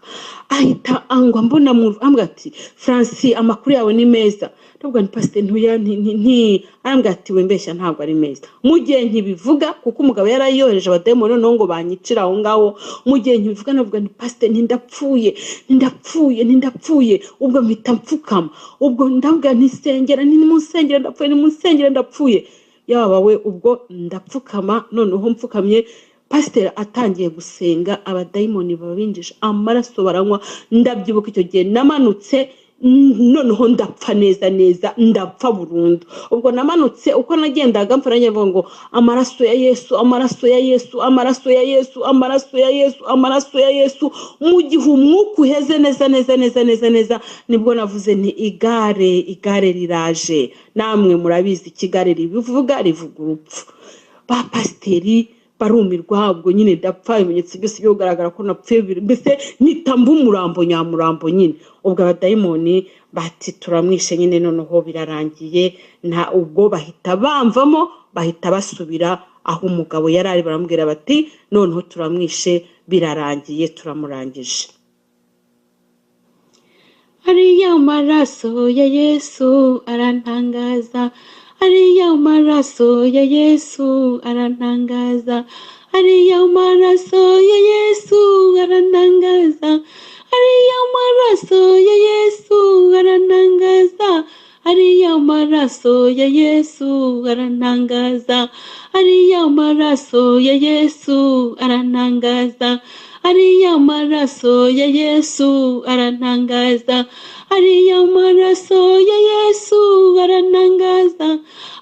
Ahita angwa mbona mu ambwa ati Francis amakuru yawe ni meza. Ndabwo ni pastor ntuya arambwa ati we mbeshya ntabwo ari meza. Mu gihe ntibivuga kuko umugabo yarayohereje abademoni no ngo banyicira aho ngaho, mu gihe ntibivuga navuga ni pastor ndapfuye. Ubwo mpita mfukama. Ubwo ndabwa nisengera nimusengera ndapfuye. Yaba we ubwo ndapfukama. Noneho mfukamye pastor atangiye gusenga, abadayimoni babinjisha amaraso baranywa. Ndabyibuka icyo gihe namanutse noneho ndapfa neza neza, ndapfa burundu. Ubwo namanutse uko nagendaga mfaranye ngo amaraso ya Yesu, amaraso ya Yesu, amaraso ya Yesu, amaraso ya Yesu, amaraso ya Yesu. Mu gihe umwuka uheze neza nibwo navuze nti igare riraje. Namwe murabizi ikigare rivuga urupfu. Ba pasiteri barumirwa, ubwo nyine ndapfa, ibimenyetso byose byo kugaragara ko napfuye, mbese nitamba umurambo nyamurambo nyine. Ubwo abadayimoni bati turamwishe nyine, noneho birarangiye. Nta ubwo bahita bamvamo, bahita basubira aho umugabo yari ari, baramubwira bati noneho turamwishe, birarangiye, turamurangije. Ariya maraso ya Yesu arantangaza, ariya maraso ya Yesu arantangaza, ariya maraso ya Yesu arantangaza, ariya maraso ya Yesu arantangaza, ariya maraso ya Yesu arantangaza, ariya maraso ya Yesu arantangaza, ariya maraso ya Yesu arantangaza, ariya maraso ya Yesu arantangaza,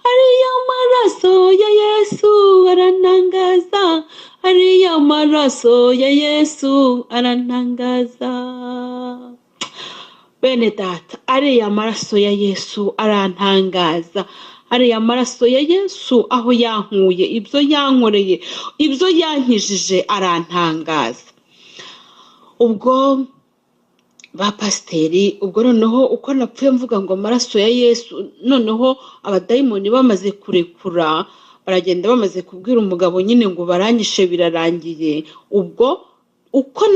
ariya maraso ya Yesu arantangaza, ariya maraso ya Yesu arantangaza. Bene data, ariya maraso ya Yesu arantangaza, ariya maraso ya Yesu aho yankuye, ibyo yankoreye, ibyo yankijije arantangaza. Ubwo ba pasiteri, ubwo noneho uko napfuye mvuga ngo amaraso ya Yesu, noneho abadayimoni bamaze kurekura, baragenda bamaze kubwira umugabo nyine ngo baranyishe, birarangiye. Ubwo uko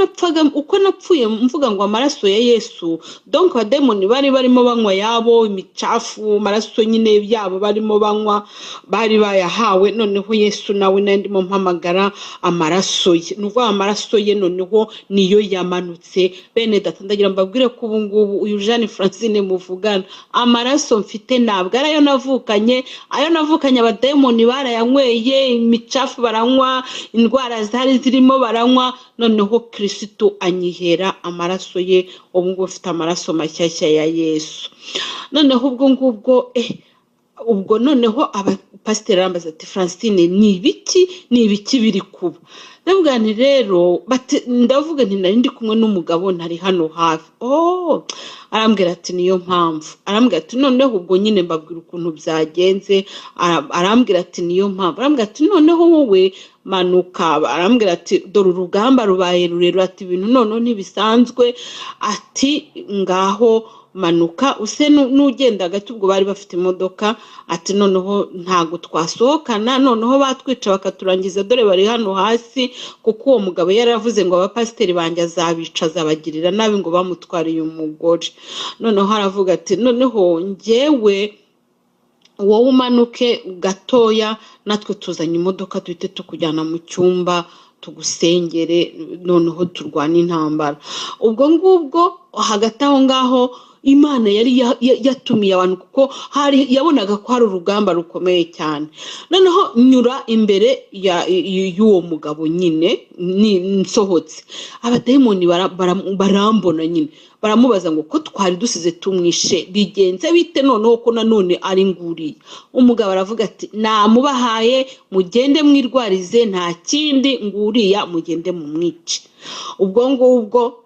napfuye mvuga ngo amaraso ya Yesu, donc abadayimoni bari barimo banywa yabo imicafu, amaraso nyine yabo barimo banywa, bari bayahawe. Noneho Yesu nawe ndimo mpamagara amaraso ye, nuvuga amaraso ye noneho niyo yamanutse. Bene data, ndagira mbabwire ko ubu ngubu uyu Jeanne Francine muvugana, amaraso mfite ntabwo ari ayo navukanye. Ayo navukanye abadayimoni barayanyweye, imicafu baranywa, indwara zari zirimo baranywa. Noneho Kristo anyihera amaraso ye, ubu ngubu ufite amaraso mashyashya ya Yesu. Noneho ubwo ngubwo ubwo noneho abapasiteri arambaza ati Francine, ni ibiki biri kuba? Ndavuga nti rero ndavuga nti nari ndi kumwe n'umugabo ntari hano hafi. Arambwira ati niyo mpamvu. Arambwira ati noneho ubwo nyine mbabwira ukuntu byagenze. Arambwira ati niyo mpamvu. Arambwira ati noneho wowe manuka. Arambwira ati dore urugamba rubaye rurerure, ati ibintu noneho ntibisanzwe, ati ngaho manuka use n'ugenda hagati. Ubwo bari bafite imodoka, ati noneho ntago twasohokana, noneho batwica bakaturangiza, dore bari hano hasi, kuko uwo mugabo yaravuze ngo abapasiteri banjye azabica, azabagirira nabi, ngo bamutwariye umugore. Noneho aravuga ati noneho njyewe wowe umanuke gatoya, natwe tuzanye imodoka duhite tukujyana mu cyumba tugusengere, noneho turwana intambara. Ubwo ngubwo hagati aho ngaho Imana yari yatumiye abantu, kuko yabonaga ko hari urugamba rukomeye cyane. Noneho nyura imbere y'uwo mugabo nyine nsohotse, abadayimoni barambona nyine, baramubaza ngo ko twari dusize tumwishe bigenze bite noneho ko nanone ari nguriye. Umugabo aravuga ati namubahaye, mugende mwirwarize, nta kindi, nguriya mugende mu mwice. Ubwo ngubwo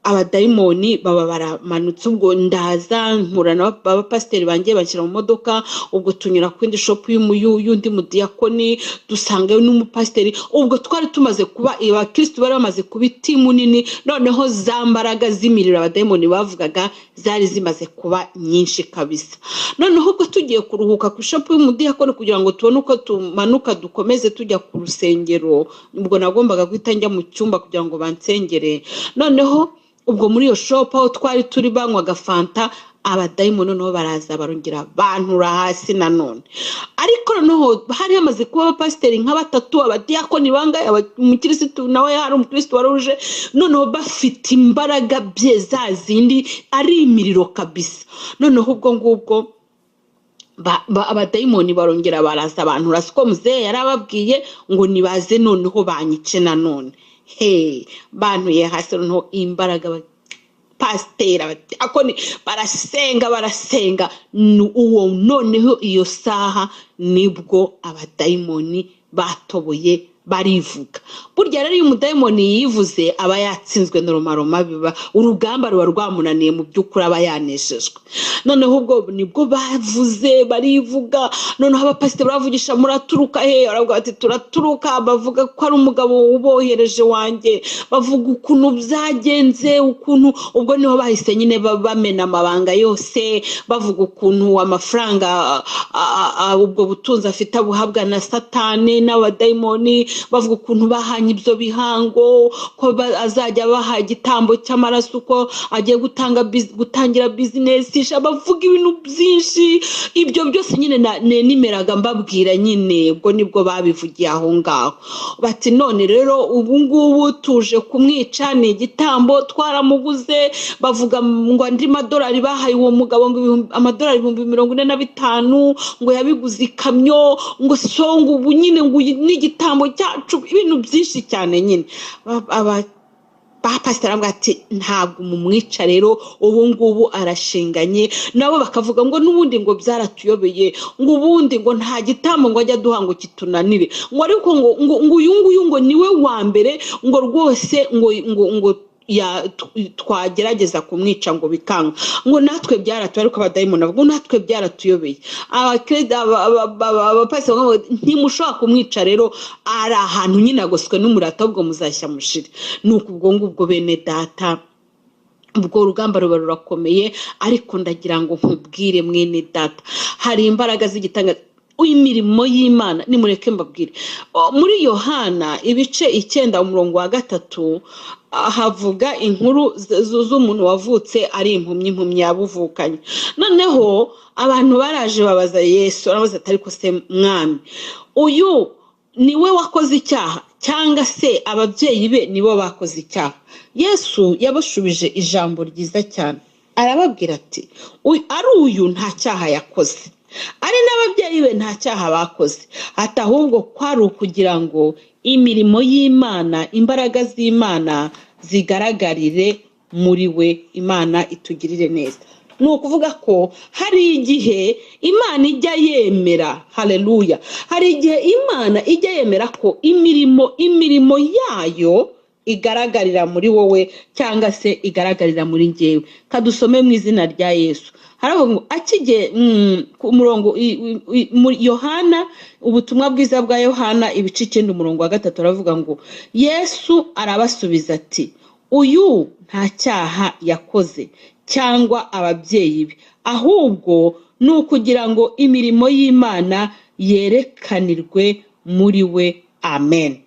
abadayimoni baba baramanutse. Ubwo ndaza mpura n'abapasiteri bangiye bashyira mu modoka. Ubwo tunyura ku indi shop y'undi mudiyakoni, dusangayo n'umupasiteri. Ubwo twari tumaze kuba abakristo bari bamaze kuba itimu nini. Noneho za mbaraga z'imiriro abadayimoni bavugaga zari zimaze kuba nyinshi kabisa. Noneho ubwo tugiye kuruhuka ku shop y'umudiyakoni kugira ngo tubone uko tumanuka dukomeze tujya ku rusengero, ubwo nagombaga guhita njya mu cyumba kugira ngo bansengere. Noneho ubwo muri iyo shop aho twari turi banywaga fanta, abadayimoni noneho baraza barongera bantura hasi nanone. Ariko noneho hari hamaze kuba abapasiteri nka batatu, abadiyakoni bangaye, umukirisitu nawe hari umukristo waruje, noneho bafite imbaraga bye za zindi ari imiriro kabisa. Noneho ubwo ngubwo abadayimoni barongera baraza bantura, siko muzehe yarababwiye ngo nibaze noneho banyice nanone. Bantuye hasi, noneho imbaraga abapasiteri abadiyakoni barasenga uwo noneho iyo saha nibwo abadayimoni batoboye barivuga. Burya rero iyo umudayimoni yivuze aba yatsinzwe n'urumaroma, biba urugamba ruba rwamunaniye, mu by'ukuri aba yaneshejwe. Noneho ubwo nibwo bavuze barivuga, noneho abapasiteri baravugisha muraturuka he, baravuga bati turaturuka, bavuga ko ari umugabo ubohereje wanjye, bavuga ukuntu byagenze, ukuntu ubwo niho bahise nyine bamena amabanga yose, bavuga ukuntu amafaranga ubwo butunzi afite abuhabwa na Satani n'abadayimoni, bavuga ukuntu bahanye ibyo bihango, ko azajya baha igitambo cy'amaraso, ko agiye gutangira bizinesi, bavuga ibintu byinshi. Ibyo byose nyine nimeraga mbabwira nyine, ubwo nibwo babivugiye aho ngaho bati none rero ubu ngubu tuje kumwica, ni igitambo twaramuguze. Bavuga ngo andi madolari bahaye uwo mugabo ngo amadolari 45,000 ngo yabiguze ikamyo, ngo songo ubu nyine ngo n'igitambo cyacu, ibintu byinshi cyane nyine. Pasiteri avuga ati ntabwo mumwica rero, ubu ngubu arashinganye. Nabo bakavuga ngo n'ubundi ngo byaratuyobeye, ngo ubundi ngo nta gitambo ngo ajya duha ngo kitunanire, ngo ariko ngo uyu nguyu ngo niwe wa mbere ngo rwose ngo twagerageza kumwica ngo bikanga, ngo natwe byaratuye, ariko abadayimoni ngo natwe byaratuyobeye. Abapasiteri ngo ntimushobora kumwica rero, ari ahantu nyine agoswe n'umurata, ubwo muzashya mushire. Nuko ubwo bene data, ubwo rugamba ruba rurakomeye, ariko ndagira ngo nkubwire mwene data, hari imbaraga z'igitanga imirimo y'Imana. Nimureke mbabwire muri Yohana ibice 9:3 havuga inkuru z'umuntu wavutse ari impumyi yabuvukanye. Noneho abantu baraje babaza Yesu, arabaza ati ariko se mwami, uyu niwe wakoze icyaha cyangwa se ababyeyi be nibo bakoze icyaha? Yesu yabashubije ijambo ryiza cyane, arababwira ati ari uyu nta cyaha yakoze, ari n'ababyeyi be nta cyaha bakoze, ati ahubwo kwari ukugira ngo imirimo y'Imana, imbaraga z'Imana zigaragarire muri we. Imana itugirire neza. Ni ukuvuga ko hari igihe Imana ijya yemera, haleluya, hari igihe Imana ijya yemera ko imirimo yayo igaragarira muri wowe cyangwa se igaragarira muri njyewe. Kadusome mu izina rya Yesu. Haravuga ngo akige ku murongo Yohana, ubutumwa bwiza bwa Yohana ibice 9:3 aravuga ngo Yesu arabasubiza ati uyu nta cyaha yakoze cyangwa ababyeyi be, ahubwo ni ukugira ngo imirimo y'Imana yerekanirwe muri we. Amen.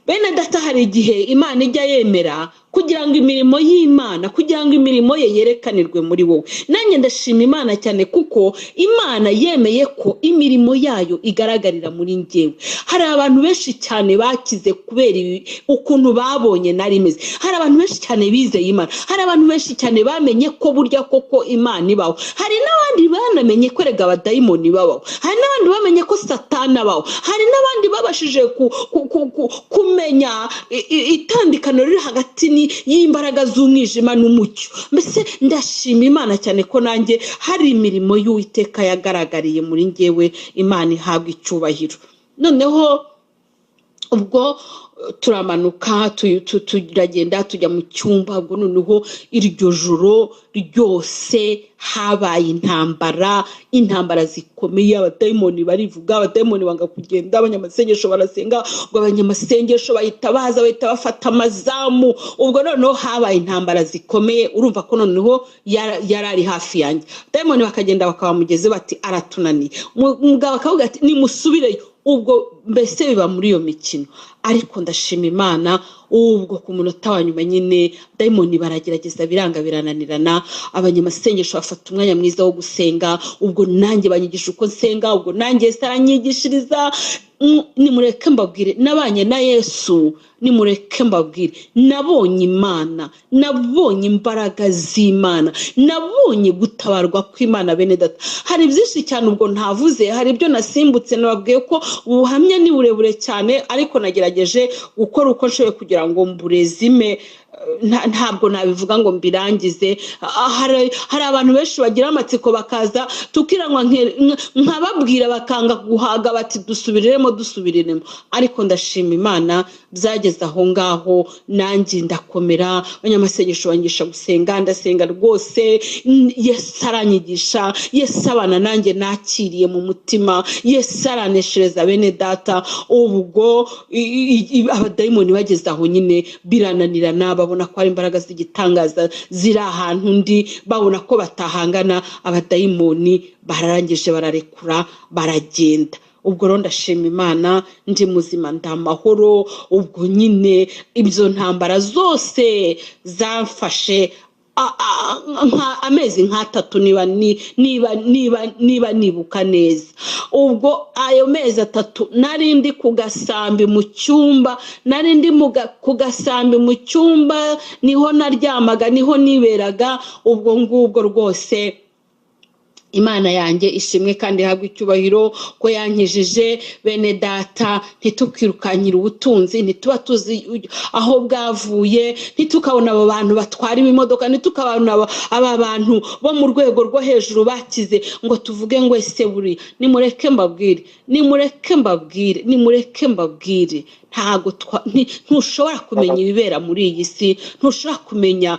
Bene data, hari igihe Imana ijya yemera kugira ngo imirimo y'Imana, kugira ngo imirimo ye yerekanirwe muri wowe. Nanjye ndashima Imana cyane kuko Imana yemeye ko imirimo yayo igaragarira muri njyewe. Hari abantu benshi cyane bakize kubera ukuntu babonye nari meze. Hari abantu benshi cyane bizeye Imana. Hari abantu benshi cyane bamenye ko burya koko Imana ibaho. Hari n'abandi banamenye ko rega abadayimoni babaho. Hari n'abandi bamenye ko Satani abaho. Hari n'abandi babashije kumenya itandukano riri hagati y'imbaraga z'umwijima n'umucyo. Mbese ndashima Imana cyane ko nanjye hari imirimo y'Uwiteka yagaragariye muri njyewe. Imana ihabwa icyubahiro. Noneho ubwo turamanuka turagenda tujya mu cyumba, ubwo noneho iryo joro ryose habaye intambara zikomeye. Abadayimoni barivuga, abadayimoni banga kugenda, abanyamasengesho barasenga, ubwo abanyamasengesho bahita bafata amazamu. Ubwo noneho habaye intambara zikomeye. Urumva ko noneho yarari hafi yanjye. Abadayimoni bakagenda bakabamugeze bati aratunaniye. Umugabo akavuga ati nimusubireyo. Ubwo mbese biba muri iyo mikino. Ariko ndashima Imana, ubwo ku munota wa nyuma nyine dayimoni baragerageza biranga birananirana. Abanyamasengesho bafata umwanya mwiza wo gusenga. Ubwo nanjye banyigisha uko nsenga, ubwo nanjye saranyigishiriza. Nimureke mbabwire, nabanye na Yesu. Nimureke mbabwire, nabonye Imana, nabonye imbaraga z'Imana, nabonye gutabarwa kw'Imana. Bene data, hari byinshi cyane ubwo ntavuze, hari ibyo nasimbutse. Nababwiye ko ubuhamya ni burebure cyane, ariko nagerageje gukora uko nshoboye kugira ngo mburezime ntabwo nabivuga ngo mbirangize. Hari abantu benshi bagira amatsiko bakaza tukiranywa nkababwira bakanga guhaga bati dusubiremo, ariko ndashima Imana byageze aho ngaho nanjye ndakomera. Abanyamasengesho bangisha gusenga, ndasenga rwose. Yesu aranyigisha, Yesu abana nanjye nakiriye mu mutima, Yesu araneshereza bene data. Ubwo abadayimoni bageze aho nyine birananirana, babona ko ari imbaraga z'igitangaza ziri ahantu ndi, babona ko batahangana, abadayimoni bararangije bararekura baragenda. Ubwo rero ndashima Imana, ndi muzima ndamahoro. Ubwo nyine ibyo ntambara zose zamfashe amezi nk'atatu niba nibuka neza. Ubwo ayo mezi atatu narindi ku gasambi mu cyumba, ku gasambi mu cyumba niho naryamaga, niho niberaga. Ubwo ngubwo rwose Imana yanjye ishimwe kandi habwa icyubahiro ko yankijije. Bene data, ntitukirukanyira ubutunzi, ntituba tuzi aho bwavuye, ntitukabona abo bantu batwara imodoka, ntitukabona aba bantu bo mu rwego rwo hejuru bakize ngo tuvuge ngo ese buri nimureke mbabwire. Ntago ntushobora kumenya ibibera muri iyi si, ntushobora kumenya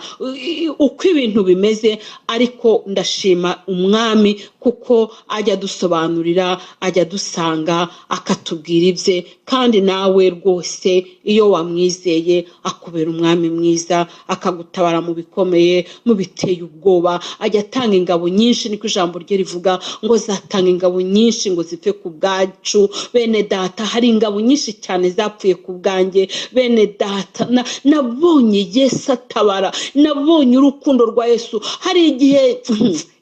uko ibintu bimeze, ariko ndashima Umwami kuko ajya dusobanurira, ajya dusanga akatubwira ibye. Kandi nawe rwose iyo wamwizeye akubera Umwami mwiza, akagutabara mu bikomeye, mu biteye ubwoba. Ajya atanga ingabo nyinshi, niko ijambo rye rivuga ngo zatanga ingabo nyinshi ngo zipfe ku bwacu. Bene data, hari ingabo nyinshi cyane zapfuye ku bwanjye. Bene data, nabonye Yesu atabara, nabonye urukundo rwa Yesu. Hari igihe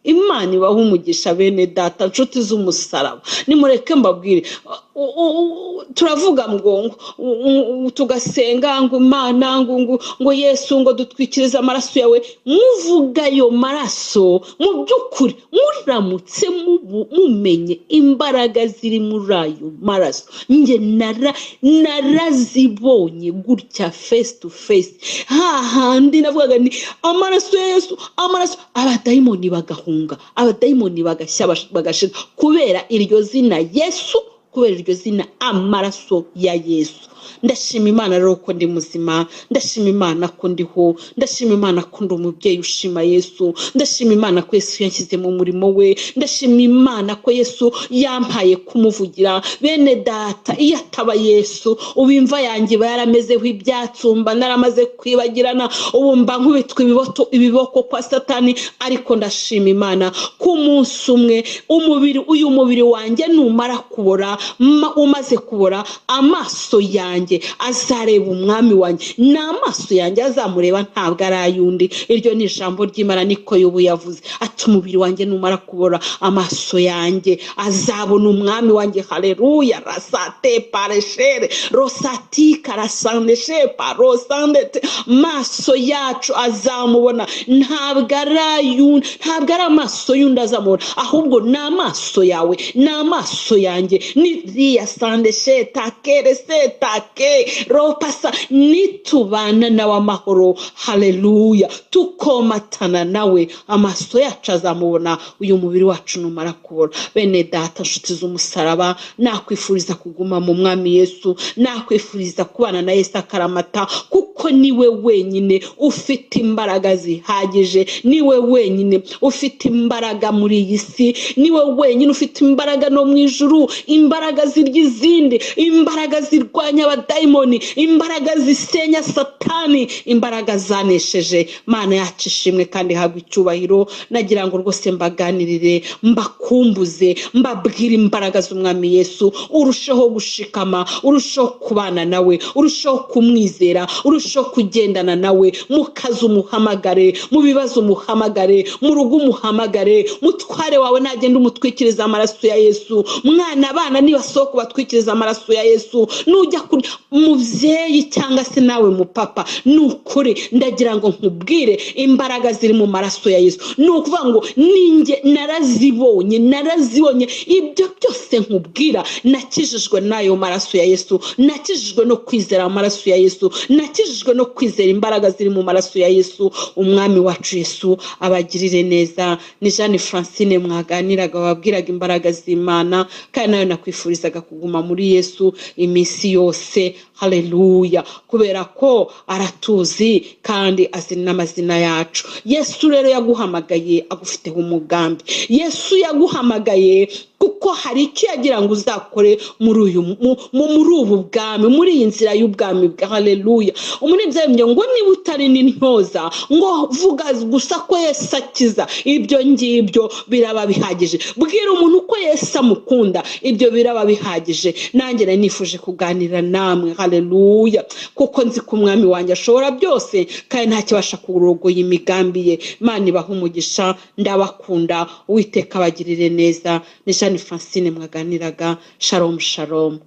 Imana ibaha umugisha bene data, nshuti z'umusaraba. Nimureke mbabwire, turavuga ngo tugasenga ngo Imana ngo Yesu ngo dutwikirize amaraso yawe. Muvuga ayo maraso mu by'ukuri muramutse mumenye imbaraga ziri muri ayo maraso. Nge narazibonye gutya face to face. Hahandi navugaga ni amaraso ya Yesu, amaraso. Abadayimoni bagahunga, abadayimoni bagashya bagashira kubera iryo zina Yesu, kubera iryo zina amaraso ya Yesu. Ndashima Imana rero ko ndi muzima, ndashima Imana ko ndiho, ndashima Imana ko ndi umubyeyi ushima Yesu, ndashima Imana ko Yesu yanshyize mu murimo we, ndashima Imana ko Yesu yampaye kumuvugira. Bene data, iyo ataba Yesu ubimva yanjye yaramezeho ibyatsumba, naramaze kwibagirana, ubumba nkubitwa ibiboko kwa Satani. Ariko ndashima Imana ko umunsi umwe uyu mubiri wanjye numara kubora, umaze kubora, amaso yanjye azareba Umwami wanjye, n'amaso yanjye azamureba, ntabwo ari ayundi. Iryo ni ijambo ry'Imana, niko Yobu yavuze ati umubiri wanjye numara kubora, amaso yanjye azabona Umwami wanjye. Haleluya. Rasate pareshere rosati karasandeshe parosandete. Maso yacu azamubona, ntabwo ari amaso yundi azamubona, ahubwo n'amaso yawe, n'amaso yanjye. Niriya sandeshe takere se take ropasa, nitubana nawe amahoro. Haleluya. Tukomatana nawe, amaso yacu azamubona uyu mubiri wacu numara kubora. Bene data, nshuti z'umusaraba, nakwifuriza kuguma mu Mwami Yesu, nakwifuriza kubana na Yesu akaramata, kuko niwe wenyine ufite imbaraga zihagije, niwe wenyine ufite imbaraga muri iyi si, niwe wenyine ufite imbaraga no mu ijuru, imbaraga zirya izindi, imbaraga zirwanya abadayimoni, imbaraga zisenya Satani, imbaraga zanesheje. Mana yacu ishimwe kandi habwa icyubahiro. Nagira ngo rwose mbaganirire, mbakumbuze, mbabwire imbaraga z'Umwami Yesu. Urushaho gushikama, urushaho kubana nawe, urushaho kumwizera, urushaho kugendana nawe. Mu kazi umuhamagare, mu bibazo umuhamagare, mu rugo umuhamagare. Mutware wawe nagenda umutwikiriza amaraso ya Yesu. Mwana abana niba soko batwikiriza amaraso ya Yesu nujya kuri muvyeyi cyangwa se nawe mupapa nukuri ndagira ngo nkubwire imbaraga ziri mu maraso ya Yesu nukuvuga ngo ninjye narazibonye ibyo byose nkubwira nakijijwe nayo maraso ya Yesu nakijijwe no kwizera amaraso ya Yesu nakijijwe no kwizera imbaraga ziri mu maraso ya Yesu umwami wacu Yesu abagirire neza ni Jeanne Francine mwaganiraga wabwiraga imbaraga z'Imana kandi nayo nakwifurizaga kuguma muri Yesu iminsi yose haleluya kubera ko aratuzi kandi azi n'amazina yacu Yesu rero yaguhamagaye agufiteho umugambi Yesu yaguhamagaye kuko hari icyo yagira ngo uzakore muri ubu bwami muri iyi nzira y'ubwami bwa haleluya umunezero ngo niba utari n'intyoza ngo vuga gusa ko Yesu akiza ibyo ngibyo biraba bihagije bwira umuntu ko Yesu amukunda ibyo biraba bihagije nanjye nifuje kuganira namwe haleluya kuko nzi ko umwami wanjye ashobora byose kandi nta kibasha kurogoya imigambi ye Imana ibaha umugisha ndabakunda Uwiteka abagirire neza ni Jeanne Francine mwaganiraga shalom shalom